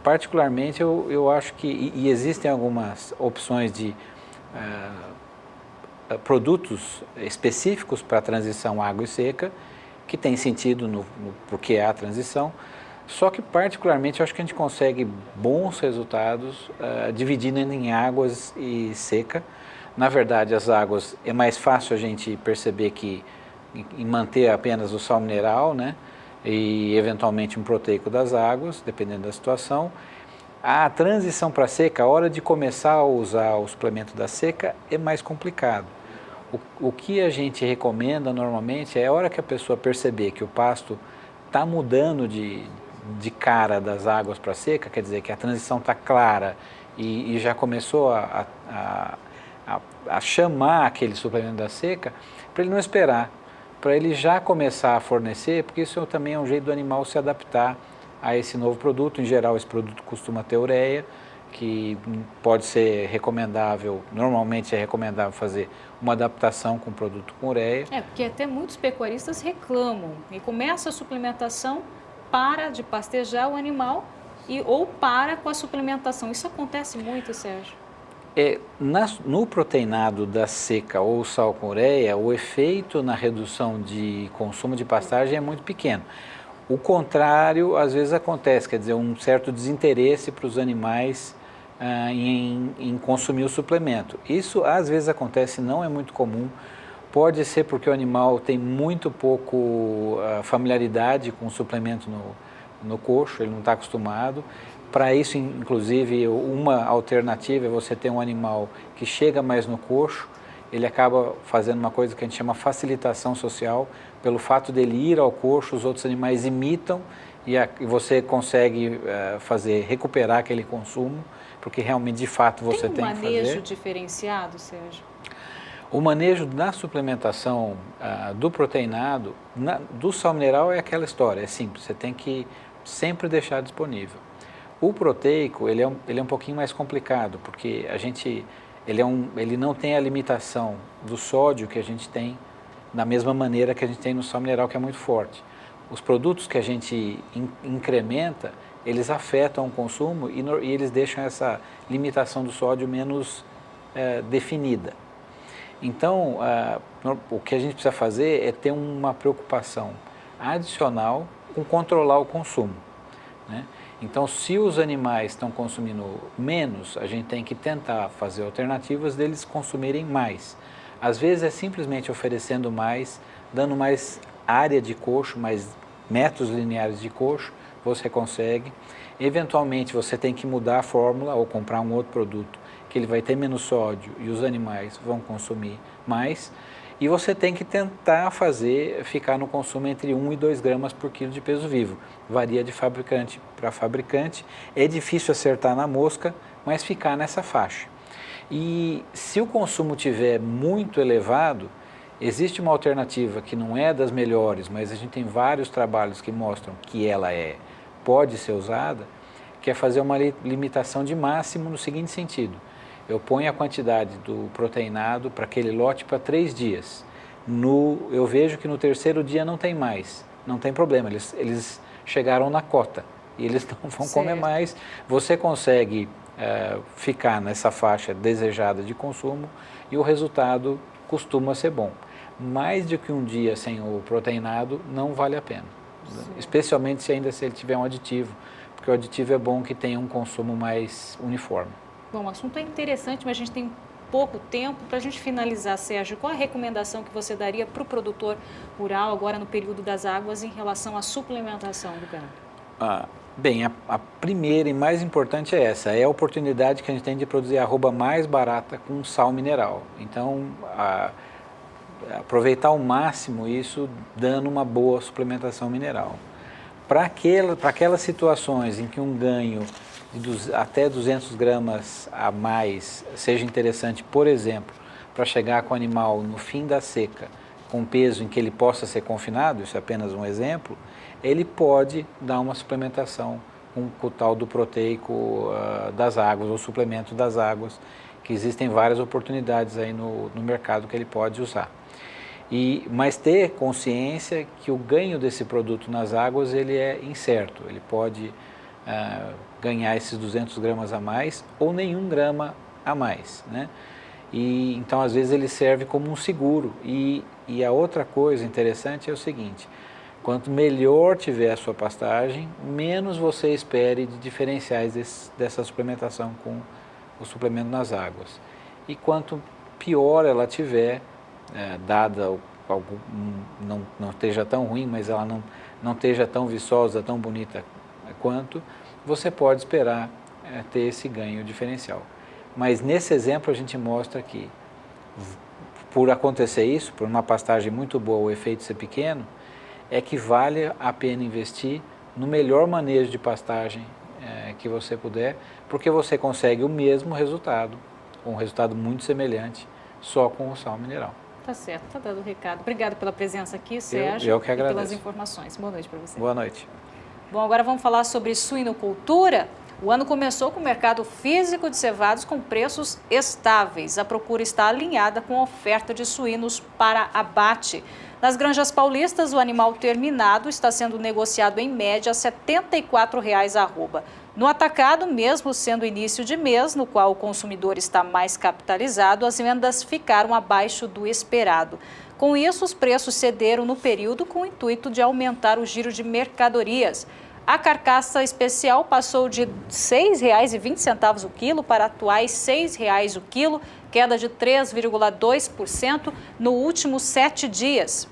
particularmente, eu acho que e existem algumas opções de produtos específicos para a transição água e seca, que tem sentido porque há a transição, só que, particularmente, eu acho que a gente consegue bons resultados dividindo em águas e seca. Na verdade, as águas é mais fácil a gente perceber que em manter apenas o sal mineral, né? E eventualmente um proteico das águas, dependendo da situação. A transição para a seca, a hora de começar a usar o suplemento da seca é mais complicado. O que a gente recomenda normalmente é a hora que a pessoa perceber que o pasto está mudando de de cara das águas para seca, quer dizer que a transição está clara e já começou a chamar aquele suplemento da seca, para ele não esperar, para ele já começar a fornecer, porque isso também é um jeito do animal se adaptar a esse novo produto. Em geral, esse produto costuma ter ureia, que pode ser recomendável, normalmente é recomendável fazer uma adaptação com o produto com ureia. Porque até muitos pecuaristas reclamam e começa a suplementação, para de pastejar o animal ou para com a suplementação. Isso acontece muito, Sérgio? No proteinado da seca ou sal com ureia, o efeito na redução de consumo de pastagem é muito pequeno. O contrário, às vezes acontece, quer dizer, um certo desinteresse para os animais em consumir o suplemento. Isso às vezes acontece, não é muito comum. Pode ser porque o animal tem muito pouco familiaridade com o suplemento no coxo, ele não está acostumado. Para isso, inclusive, uma alternativa é você ter um animal que chega mais no coxo, ele acaba fazendo uma coisa que a gente chama facilitação social. Pelo fato dele ir ao coxo, os outros animais imitam e você consegue recuperar aquele consumo, porque realmente, de fato, você tem que fazer. Tem um manejo diferenciado, Sérgio? O manejo na suplementação do proteinado, do sal mineral é aquela história, é simples, você tem que sempre deixar disponível. O proteico, ele é um pouquinho mais complicado, porque ele não tem a limitação do sódio que a gente tem, da mesma maneira que a gente tem no sal mineral, que é muito forte. Os produtos que a gente incrementa, eles afetam o consumo e eles deixam essa limitação do sódio menos definida. Então, o que a gente precisa fazer é ter uma preocupação adicional com controlar o consumo, né? Então, se os animais estão consumindo menos, a gente tem que tentar fazer alternativas deles consumirem mais. Às vezes é simplesmente oferecendo mais, dando mais área de coxo, mais metros lineares de coxo, você consegue. Eventualmente você tem que mudar a fórmula ou comprar um outro produto que ele vai ter menos sódio e os animais vão consumir mais. E você tem que tentar ficar no consumo entre 1 e 2 gramas por quilo de peso vivo. Varia de fabricante para fabricante. É difícil acertar na mosca, mas ficar nessa faixa. E se o consumo estiver muito elevado, existe uma alternativa que não é das melhores, mas a gente tem vários trabalhos que mostram que ela pode ser usada, que é fazer uma limitação de máximo no seguinte sentido. Eu ponho a quantidade do proteinado para aquele lote para 3 dias. Eu vejo que no 3º dia não tem mais, não tem problema, eles chegaram na cota e eles não vão comer mais. Você consegue ficar nessa faixa desejada de consumo e o resultado costuma ser bom. Mais do que um dia sem o proteinado não vale a pena, especialmente se ele tiver um aditivo, porque o aditivo é bom que tenha um consumo mais uniforme. Bom, o assunto é interessante, mas a gente tem pouco tempo. Para a gente finalizar, Sérgio, qual a recomendação que você daria para o produtor rural agora no período das águas em relação à suplementação do gado? Bem, a primeira e mais importante é essa, é a oportunidade que a gente tem de produzir a arroba mais barata com sal mineral. Então, aproveitar ao máximo isso, dando uma boa suplementação mineral. Para aquelas situações em que um ganho até 200 gramas a mais seja interessante, por exemplo, para chegar com o animal no fim da seca, com peso em que ele possa ser confinado, isso é apenas um exemplo, ele pode dar uma suplementação com o tal do proteico das águas, ou suplemento das águas, que existem várias oportunidades aí no mercado que ele pode usar. Mas ter consciência que o ganho desse produto nas águas ele é incerto, ele pode ganhar esses 200 gramas a mais ou nenhum grama a mais, né? Então, às vezes, ele serve como um seguro. E a outra coisa interessante é o seguinte, quanto melhor tiver a sua pastagem, menos você espere de diferenciais dessa suplementação com o suplemento nas águas. E quanto pior ela tiver, dada não esteja tão ruim, mas ela não esteja tão viçosa, tão bonita quanto, você pode esperar ter esse ganho diferencial. Mas nesse exemplo a gente mostra que, por acontecer isso, por uma pastagem muito boa, o efeito ser pequeno, é que vale a pena investir no melhor manejo de pastagem que você puder, porque você consegue o mesmo resultado, um resultado muito semelhante, só com o sal mineral. Tá certo, tá dado o recado. Obrigado pela presença aqui, Sérgio, eu que agradeço. E pelas informações. Boa noite para você. Boa noite. Bom, agora vamos falar sobre suinocultura. O ano começou com o mercado físico de cevados com preços estáveis. A procura está alinhada com a oferta de suínos para abate. Nas granjas paulistas, o animal terminado está sendo negociado em média R$ 74,00 a arroba. No atacado, mesmo sendo início de mês, no qual o consumidor está mais capitalizado, as vendas ficaram abaixo do esperado. Com isso, os preços cederam no período com o intuito de aumentar o giro de mercadorias. A carcaça especial passou de R$ 6,20 o quilo para atuais R$ 6,00 o quilo, queda de 3,2% nos últimos 7 dias.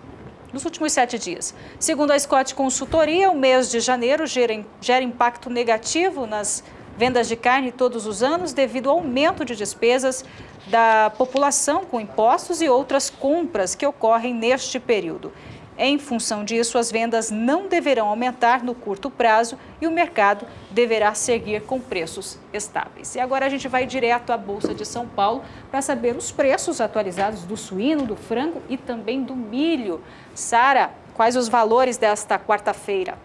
Segundo a Scott Consultoria, o mês de janeiro gera impacto negativo nas vendas de carne todos os anos devido ao aumento de despesas da população com impostos e outras compras que ocorrem neste período. Em função disso, as vendas não deverão aumentar no curto prazo e o mercado deverá seguir com preços estáveis. E agora a gente vai direto à Bolsa de São Paulo para saber os preços atualizados do suíno, do frango e também do milho. Sara, quais os valores desta quarta-feira?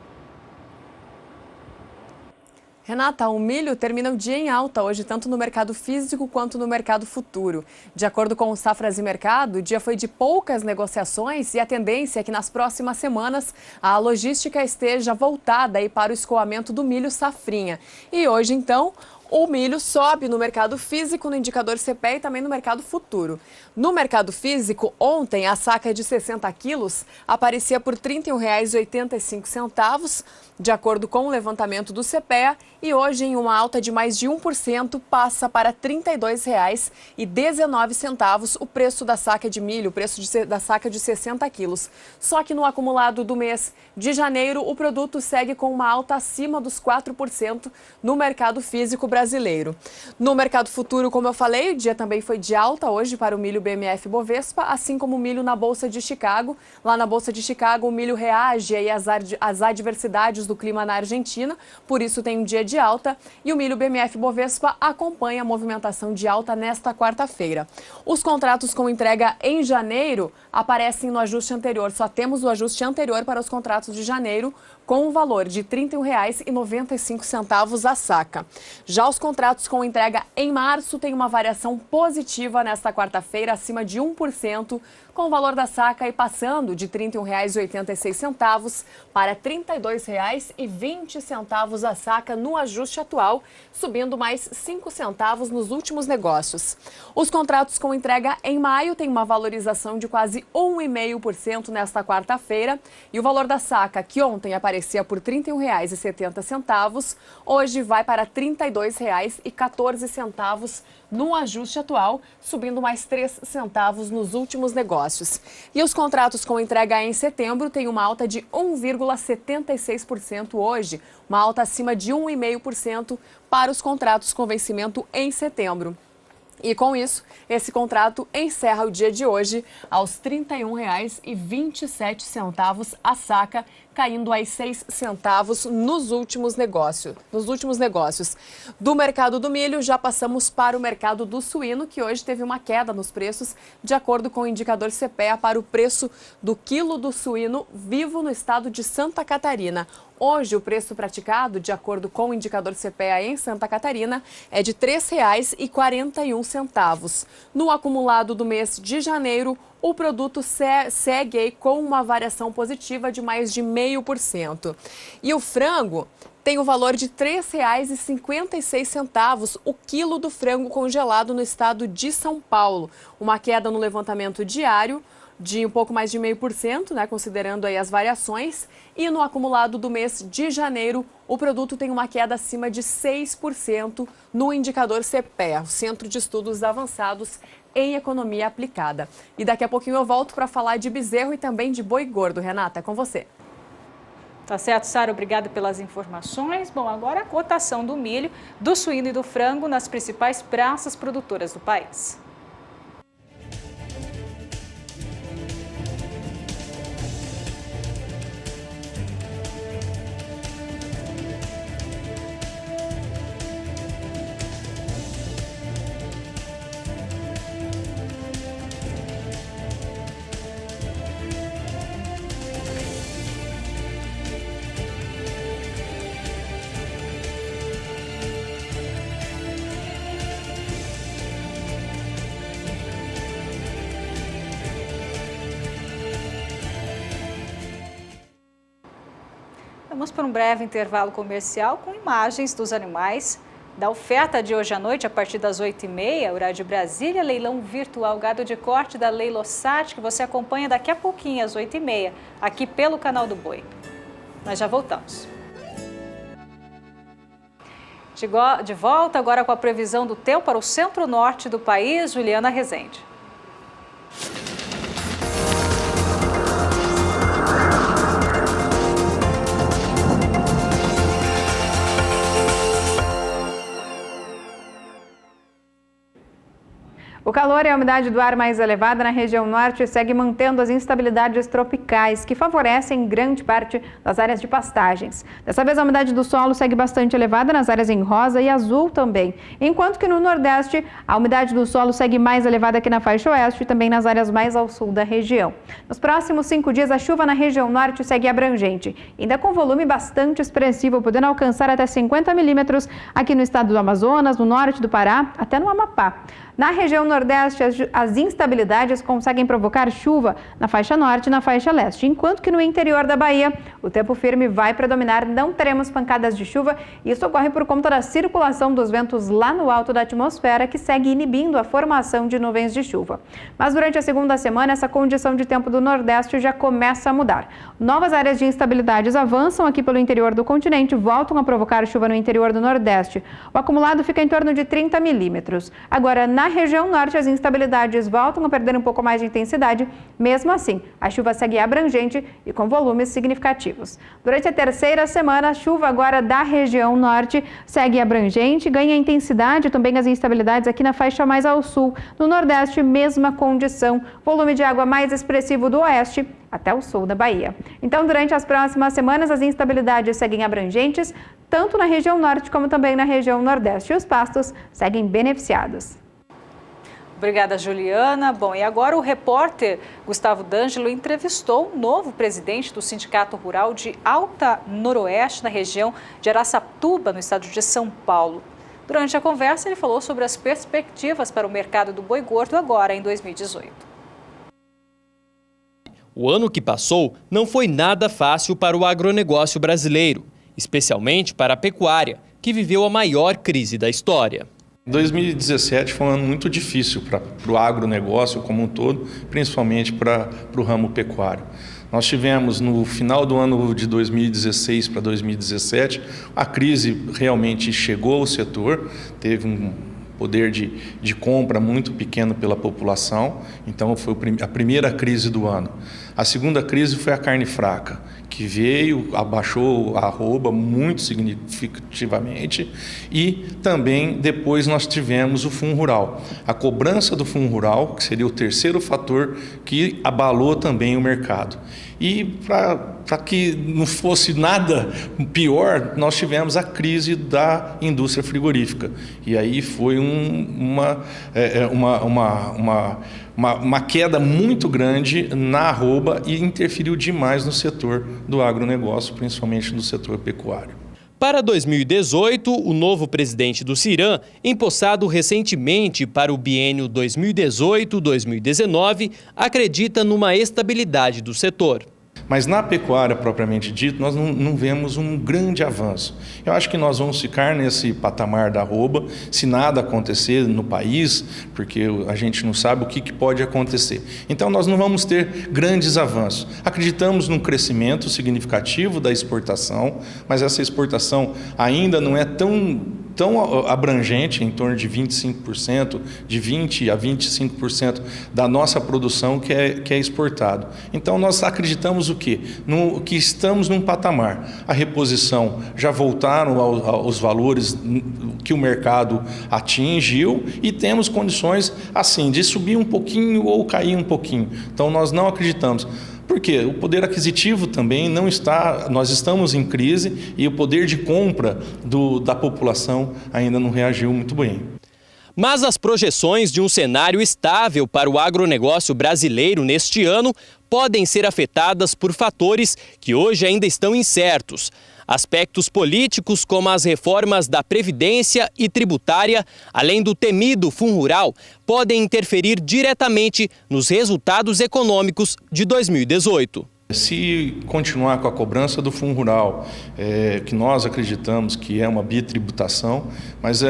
Renata, o milho termina o dia em alta hoje, tanto no mercado físico quanto no mercado futuro. De acordo com o Safras e Mercado, o dia foi de poucas negociações e a tendência é que nas próximas semanas a logística esteja voltada aí para o escoamento do milho safrinha. E hoje, então, o milho sobe no mercado físico, no indicador CPE e também no mercado futuro. No mercado físico, ontem a saca de 60 quilos aparecia por R$ 31,85, de acordo com o levantamento do CPEA, e hoje, em uma alta de mais de 1%, passa para R$ 32,19 o preço da saca de milho, o preço da saca de 60 quilos. Só que no acumulado do mês de janeiro, o produto segue com uma alta acima dos 4% no mercado físico brasileiro. No mercado futuro, como eu falei, o dia também foi de alta hoje para o milho BMF Bovespa, assim como o milho na Bolsa de Chicago. Lá na Bolsa de Chicago, o milho reage aí às adversidades do clima na Argentina, por isso tem um dia de alta, e o milho BMF Bovespa acompanha a movimentação de alta nesta quarta-feira. Os contratos com entrega em janeiro aparecem no ajuste anterior, só temos o ajuste anterior para os contratos de janeiro, com um valor de R$ 31,95 a saca. Já os contratos com entrega em março têm uma variação positiva nesta quarta-feira, acima de 1%, com o valor da saca aí passando de R$ 31,86 para R$ 32,20 a saca no ajuste atual, subindo mais 5 centavos nos últimos negócios. Os contratos com entrega em maio têm uma valorização de quase 1,5% nesta quarta-feira, e o valor da saca, que ontem aparecia por R$ 31,70, hoje vai para R$ 32,14 no ajuste atual, subindo mais 3 centavos nos últimos negócios. E os contratos com entrega em setembro têm uma alta de 1,76% hoje, uma alta acima de 1,5% para os contratos com vencimento em setembro. E com isso, esse contrato encerra o dia de hoje aos R$ 31,27 a saca, caindo aí 6 centavos nos últimos negócios. Do mercado do milho, já passamos para o mercado do suíno, que hoje teve uma queda nos preços, de acordo com o indicador CPEA, para o preço do quilo do suíno vivo no estado de Santa Catarina. Hoje, o preço praticado, de acordo com o indicador CPEA em Santa Catarina, é de R$ 3,41. No acumulado do mês de janeiro, o produto segue aí com uma variação positiva de mais de 0,5%. E o frango tem o valor de R$ 3,56 o quilo do frango congelado no estado de São Paulo. Uma queda no levantamento diário de um pouco mais de 0,5%, né, considerando aí as variações, e no acumulado do mês de janeiro, o produto tem uma queda acima de 6% no indicador CPEA, o Centro de Estudos Avançados em Economia Aplicada. E daqui a pouquinho eu volto para falar de bezerro e também de boi gordo. Renata, é com você. Tá certo, Sara, obrigada pelas informações. Bom, agora a cotação do milho, do suíno e do frango nas principais praças produtoras do país. Vamos para um breve intervalo comercial com imagens dos animais da oferta de hoje à noite, a partir das 8h30, horário de Brasília, leilão virtual gado de corte da Leilosat, que você acompanha daqui a pouquinho, às 8h30, aqui pelo canal do Boi. Nós já voltamos. De volta agora com a previsão do tempo para o centro-norte do país, Juliana Rezende. O calor e a umidade do ar mais elevada na região norte segue mantendo as instabilidades tropicais, que favorecem grande parte das áreas de pastagens. Dessa vez, a umidade do solo segue bastante elevada nas áreas em rosa e azul também, enquanto que no nordeste, a umidade do solo segue mais elevada aqui na faixa oeste e também nas áreas mais ao sul da região. Nos próximos 5 dias, a chuva na região norte segue abrangente, ainda com volume bastante expressivo, podendo alcançar até 50 milímetros aqui no estado do Amazonas, no norte do Pará, até no Amapá. Na região nordeste, as instabilidades conseguem provocar chuva na faixa norte e na faixa leste, enquanto que no interior da Bahia, o tempo firme vai predominar, não teremos pancadas de chuva. Isso ocorre por conta da circulação dos ventos lá no alto da atmosfera, que segue inibindo a formação de nuvens de chuva. Mas durante a segunda semana, essa condição de tempo do nordeste já começa a mudar. Novas áreas de instabilidades avançam aqui pelo interior do continente e voltam a provocar chuva no interior do nordeste. O acumulado fica em torno de 30 milímetros. Agora, na região norte, as instabilidades voltam a perder um pouco mais de intensidade. Mesmo assim, a chuva segue abrangente e com volumes significativos. Durante a terceira semana, a chuva agora da região norte segue abrangente, ganha intensidade, também as instabilidades aqui na faixa mais ao sul. No nordeste, mesma condição, volume de água mais expressivo do oeste até o sul da Bahia. Então, durante as próximas semanas, as instabilidades seguem abrangentes, tanto na região norte como também na região nordeste. E os pastos seguem beneficiados. Obrigada, Juliana. Bom, e agora o repórter Gustavo D'Angelo entrevistou o novo presidente do Sindicato Rural de Alta Noroeste, na região de Araçatuba, no estado de São Paulo. Durante a conversa, ele falou sobre as perspectivas para o mercado do boi gordo agora, em 2018. O ano que passou não foi nada fácil para o agronegócio brasileiro, especialmente para a pecuária, que viveu a maior crise da história. 2017 foi um ano muito difícil para o agronegócio como um todo, principalmente para o ramo pecuário. Nós tivemos no final do ano de 2016 para 2017, a crise realmente chegou ao setor, teve um poder de compra muito pequeno pela população, então foi a primeira crise do ano. A segunda crise foi a carne fraca, que veio, abaixou a arroba muito significativamente, e também depois nós tivemos o Fundo Rural. A cobrança do Fundo Rural, que seria o terceiro fator que abalou também o mercado. E para que não fosse nada pior, nós tivemos a crise da indústria frigorífica. E aí foi uma queda muito grande na arroba e interferiu demais no setor do agronegócio, principalmente no setor pecuário. Para 2018, o novo presidente do CIRAM, empossado recentemente para o biênio 2018-2019, acredita numa estabilidade do setor. Mas na pecuária propriamente dito, nós não vemos um grande avanço. Eu acho que nós vamos ficar nesse patamar da arroba, se nada acontecer no país, porque a gente não sabe o que pode acontecer. Então nós não vamos ter grandes avanços. Acreditamos num crescimento significativo da exportação, mas essa exportação ainda não é tão abrangente, em torno de 25%, de 20% a 25% da nossa produção que é exportado. Então nós acreditamos o quê? Que estamos num patamar. A reposição já voltaram aos valores que o mercado atingiu e temos condições assim de subir um pouquinho ou cair um pouquinho. Então nós não acreditamos. Por quê? O poder aquisitivo também não está, nós estamos em crise e o poder de compra da população ainda não reagiu muito bem. Mas as projeções de um cenário estável para o agronegócio brasileiro neste ano podem ser afetadas por fatores que hoje ainda estão incertos. Aspectos políticos como as reformas da Previdência e tributária, além do temido Fundo Rural, podem interferir diretamente nos resultados econômicos de 2018. Se continuar com a cobrança do Fundo Rural, que nós acreditamos que é uma bitributação, mas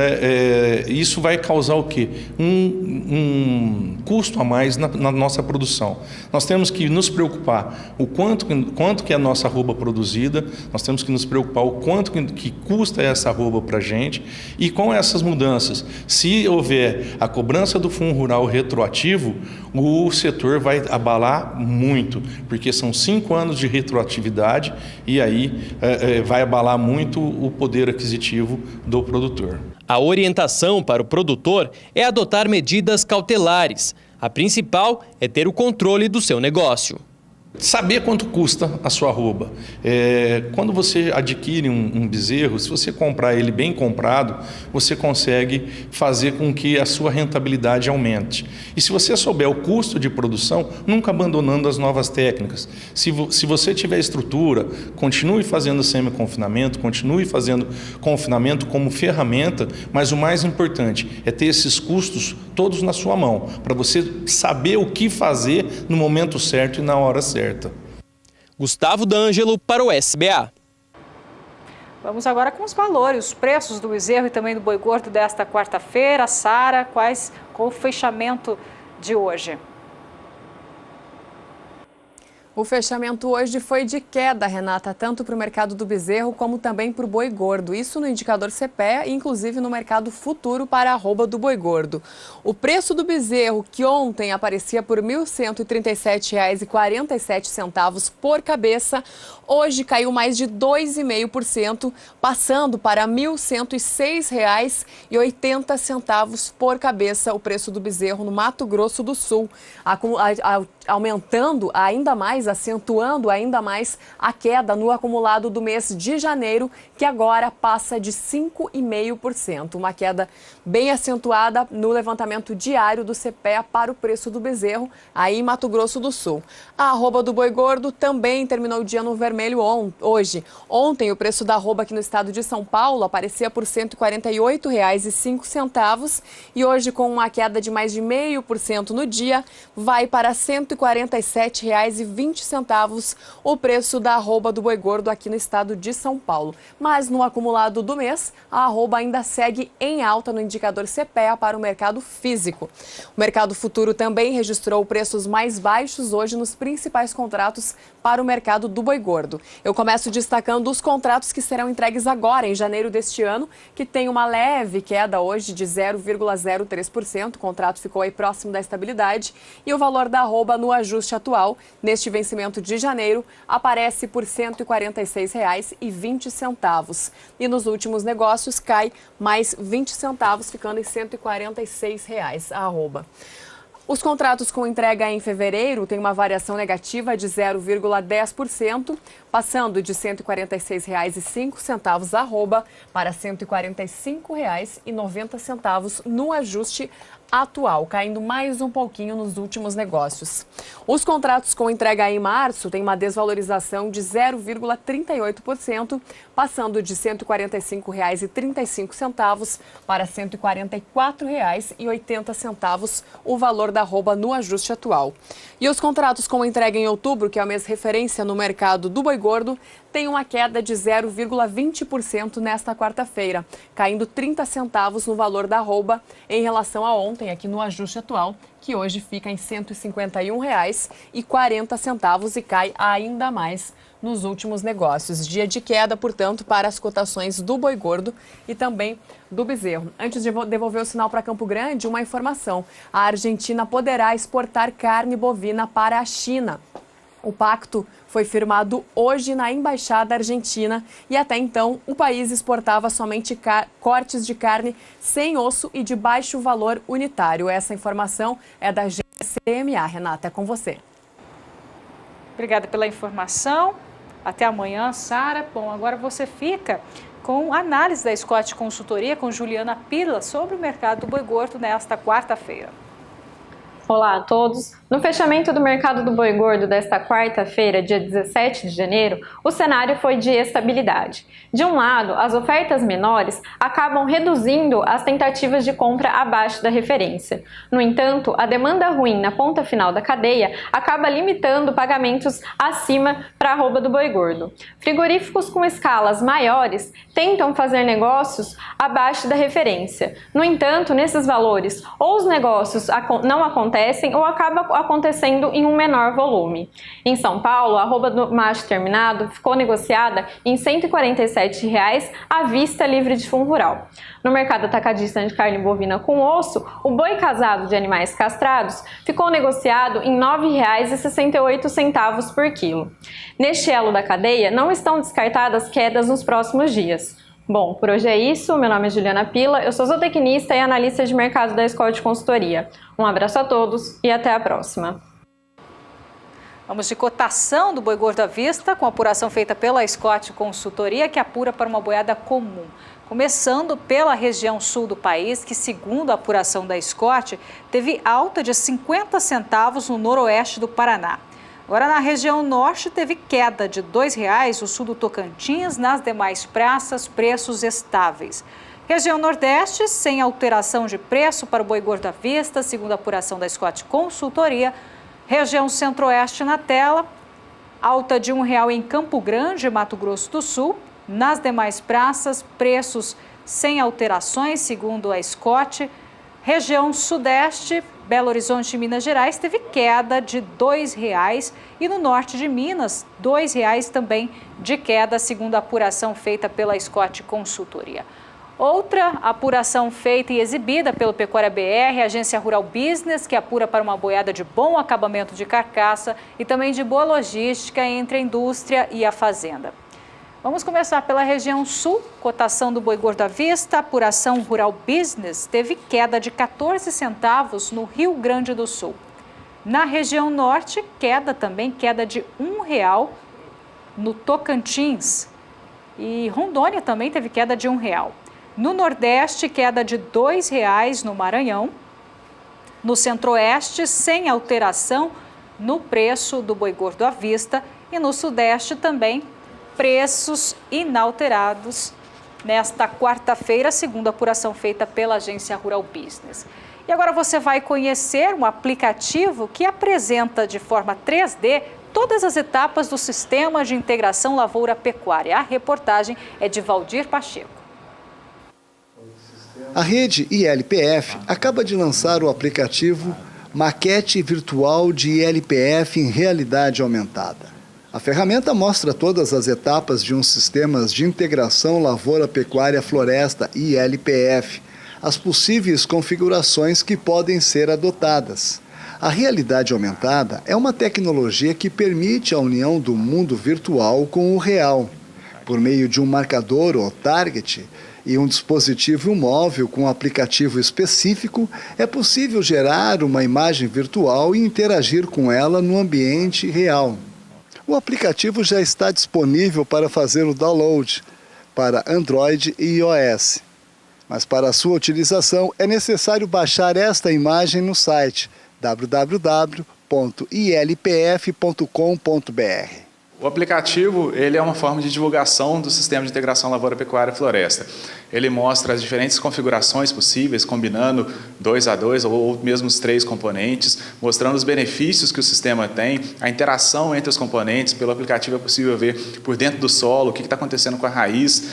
isso vai causar o quê? Um custo a mais na nossa produção. Nós temos que nos preocupar o quanto que é a nossa arroba produzida, nós temos que nos preocupar o quanto que custa essa arroba para a gente, e com essas mudanças, se houver a cobrança do Fundo Rural retroativo, o setor vai abalar muito, porque são 5 anos de retroatividade e aí vai abalar muito o poder aquisitivo do produtor. A orientação para o produtor é adotar medidas cautelares. A principal é ter o controle do seu negócio. Saber quanto custa a sua arroba. Quando você adquire um bezerro, se você comprar ele bem comprado, você consegue fazer com que a sua rentabilidade aumente. E se você souber o custo de produção, nunca abandonando as novas técnicas. Se você tiver estrutura, continue fazendo semi-confinamento, continue fazendo confinamento como ferramenta, mas o mais importante é ter esses custos todos na sua mão, para você saber o que fazer no momento certo e na hora certa. Gustavo D'Angelo para o SBA. Vamos agora com os valores, os preços do bezerro e também do boi gordo desta quarta-feira. Sara, qual o fechamento de hoje? O fechamento hoje foi de queda, Renata, tanto para o mercado do bezerro como também para o boi gordo. Isso no indicador CPEA e inclusive no mercado futuro para a arroba do boi gordo. O preço do bezerro, que ontem aparecia por R$ 1.137,47 por cabeça, hoje caiu mais de 2,5%, passando para R$ 1.106,80 por cabeça o preço do bezerro no Mato Grosso do Sul, aumentando ainda mais, acentuando ainda mais a queda no acumulado do mês de janeiro, que agora passa de 5,5%. Uma queda bem acentuada no levantamento diário do CPEA para o preço do bezerro, aí em Mato Grosso do Sul. A arroba do boi gordo também terminou o dia no vermelho hoje. Ontem, o preço da arroba aqui no estado de São Paulo aparecia por R$ 148,05 e hoje, com uma queda de mais de 0,5% no dia, vai para R$ 147,20 o preço da arroba do boi gordo aqui no estado de São Paulo. Mas no acumulado do mês, a arroba ainda segue em alta no indicador CPEA para o mercado físico. O mercado futuro também registrou preços mais baixos hoje nos principais contratos para o mercado do boi gordo. Eu começo destacando os contratos que serão entregues agora, em janeiro deste ano, que tem uma leve queda hoje de 0,03%. O contrato ficou aí próximo da estabilidade e o valor da arroba no ajuste atual, neste vencimento de janeiro, aparece por R$ 146,20. E nos últimos negócios cai mais 20 centavos, ficando em R$ 146 a arroba. Os contratos com entrega em fevereiro têm uma variação negativa de 0,10%, passando de R$ 146,05 a arroba para R$ 145,90 no ajuste atual, caindo mais um pouquinho nos últimos negócios. Os contratos com entrega em março têm uma desvalorização de 0,38%, passando de R$ 145,35 para R$ 144,80 o valor da arroba no ajuste atual. E os contratos com entrega em outubro, que é o mês referência no mercado do boi gordo, tem uma queda de 0,20% nesta quarta-feira, caindo 30 centavos no valor da arroba em relação a ontem, aqui no ajuste atual, que hoje fica em R$ 151,40 e cai ainda mais nos últimos negócios. Dia de queda, portanto, para as cotações do boi gordo e também do bezerro. Antes de devolver o sinal para Campo Grande, uma informação. A Argentina poderá exportar carne bovina para a China. O pacto foi firmado hoje na Embaixada Argentina e até então o país exportava somente cortes de carne sem osso e de baixo valor unitário. Essa informação é da GCMA. Renata, é com você. Obrigada pela informação. Até amanhã, Sara. Bom, agora você fica com a análise da Scott Consultoria com Juliana Pirla sobre o mercado do boi gordo nesta quarta-feira. Olá a todos! No fechamento do mercado do boi gordo desta quarta-feira, dia 17 de janeiro, o cenário foi de estabilidade. De um lado, as ofertas menores acabam reduzindo as tentativas de compra abaixo da referência. No entanto, a demanda ruim na ponta final da cadeia acaba limitando pagamentos acima para a arroba do boi gordo. Frigoríficos com escalas maiores tentam fazer negócios abaixo da referência. No entanto, nesses valores, ou os negócios não acontecem ou acabam acontecendo em um menor volume. Em São Paulo, a arroba do macho terminado ficou negociada em R$ 147,00 à vista livre de fundo rural. No mercado atacadista de carne bovina com osso, o boi casado de animais castrados ficou negociado em R$ 9,68 por quilo. Neste elo da cadeia, não estão descartadas quedas nos próximos dias. Bom, por hoje é isso. Meu nome é Juliana Pila, eu sou zootecnista e analista de mercado da Scott Consultoria. Um abraço a todos e até a próxima. Vamos de cotação do boi gordo à vista, com apuração feita pela Scott Consultoria, que apura para uma boiada comum. Começando pela região sul do país, que segundo a apuração da Scott, teve alta de 50 centavos no noroeste do Paraná. Agora, na região norte, teve queda de R$ 2,00 o sul do Tocantins, nas demais praças, preços estáveis. Região nordeste, sem alteração de preço para o boi gordo à vista, segundo a apuração da Scott Consultoria. Região centro-oeste na tela, alta de R$ 1,00 em Campo Grande, Mato Grosso do Sul. Nas demais praças, preços sem alterações, segundo a Scott. Região sudeste, Belo Horizonte e Minas Gerais, teve queda de R$ 2,00 e no norte de Minas, R$ 2,00 também de queda, segundo a apuração feita pela Scott Consultoria. Outra apuração feita e exibida pelo Pecuária BR, Agência Rural Business, que apura para uma boiada de bom acabamento de carcaça e também de boa logística entre a indústria e a fazenda. Vamos começar pela região sul, cotação do boi gordo à vista, apuração Rural Business, teve queda de 14 centavos no Rio Grande do Sul. Na região norte, queda de R$ 1,00 no Tocantins. E Rondônia também teve queda de R$ 1,00. No nordeste, queda de R$ 2,00 no Maranhão. No centro-oeste, sem alteração no preço do boi gordo à vista. E no sudeste também, preços inalterados nesta quarta-feira, segundo a apuração feita pela Agência Rural Business. E agora você vai conhecer um aplicativo que apresenta de forma 3D todas as etapas do Sistema de Integração Lavoura-Pecuária. A reportagem é de Valdir Pacheco. A rede ILPF acaba de lançar o aplicativo Maquete Virtual de ILPF em Realidade Aumentada. A ferramenta mostra todas as etapas de um sistema de integração lavoura-pecuária-floresta ILPF, as possíveis configurações que podem ser adotadas. A realidade aumentada é uma tecnologia que permite a união do mundo virtual com o real. Por meio de um marcador ou target e um dispositivo móvel com um aplicativo específico, é possível gerar uma imagem virtual e interagir com ela no ambiente real. O aplicativo já está disponível para fazer o download para Android e iOS. Mas para a sua utilização é necessário baixar esta imagem no site www.ilpf.com.br. O aplicativo ele é uma forma de divulgação do Sistema de Integração Lavoura-Pecuária e Floresta. Ele mostra as diferentes configurações possíveis, combinando 2 a 2 ou mesmo os 3 componentes, mostrando os benefícios que o sistema tem, a interação entre os componentes. Pelo aplicativo é possível ver por dentro do solo o que está acontecendo com a raiz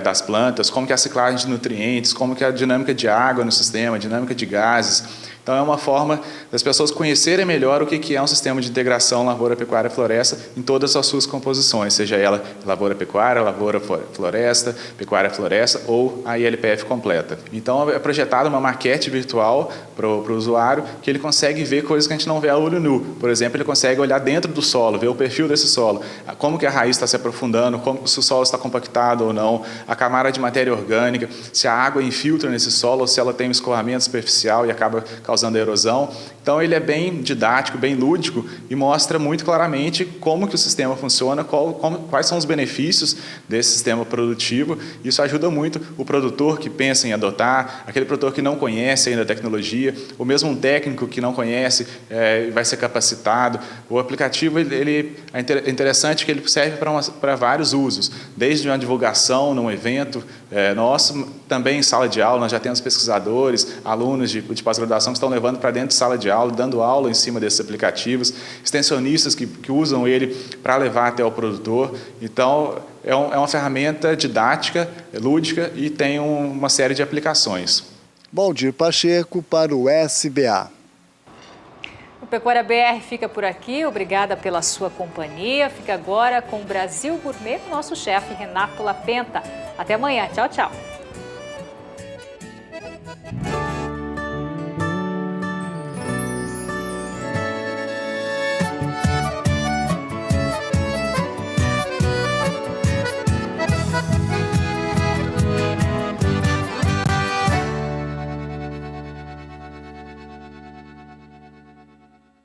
das plantas, como que é a ciclagem de nutrientes, como que é a dinâmica de água no sistema, a dinâmica de gases. Então é uma forma das pessoas conhecerem melhor o que é um sistema de integração lavoura-pecuária-floresta em todas as suas composições, seja ela lavoura-pecuária, lavoura-floresta, pecuária-floresta ou a ILPF completa. Então é projetada uma maquete virtual para o usuário que ele consegue ver coisas que a gente não vê a olho nu. Por exemplo, ele consegue olhar dentro do solo, ver o perfil desse solo, como que a raiz está se aprofundando, se o solo está compactado ou não, a camada de matéria orgânica, se a água infiltra nesse solo ou se ela tem um escoamento superficial e acaba causando erosão. Então ele é bem didático, bem lúdico e mostra muito claramente como que o sistema funciona, quais são os benefícios desse sistema produtivo. Isso ajuda muito o produtor que pensa em adotar, aquele produtor que não conhece ainda a tecnologia, ou mesmo um técnico que não conhece, vai ser capacitado. O aplicativo é interessante que ele serve para vários usos, desde uma divulgação num evento nosso, também em sala de aula. Nós já temos pesquisadores, alunos de pós-graduação que estão levando para dentro de sala de aula, dando aula em cima desses aplicativos, extensionistas que usam ele para levar até o produtor. Então, é uma ferramenta didática, lúdica e tem uma série de aplicações. Valdir Pacheco para o SBA. O Pecuária BR fica por aqui, obrigada pela sua companhia. Fica agora com o Brasil Gourmet, nosso chefe Renato Lapenta. Até amanhã, tchau, tchau.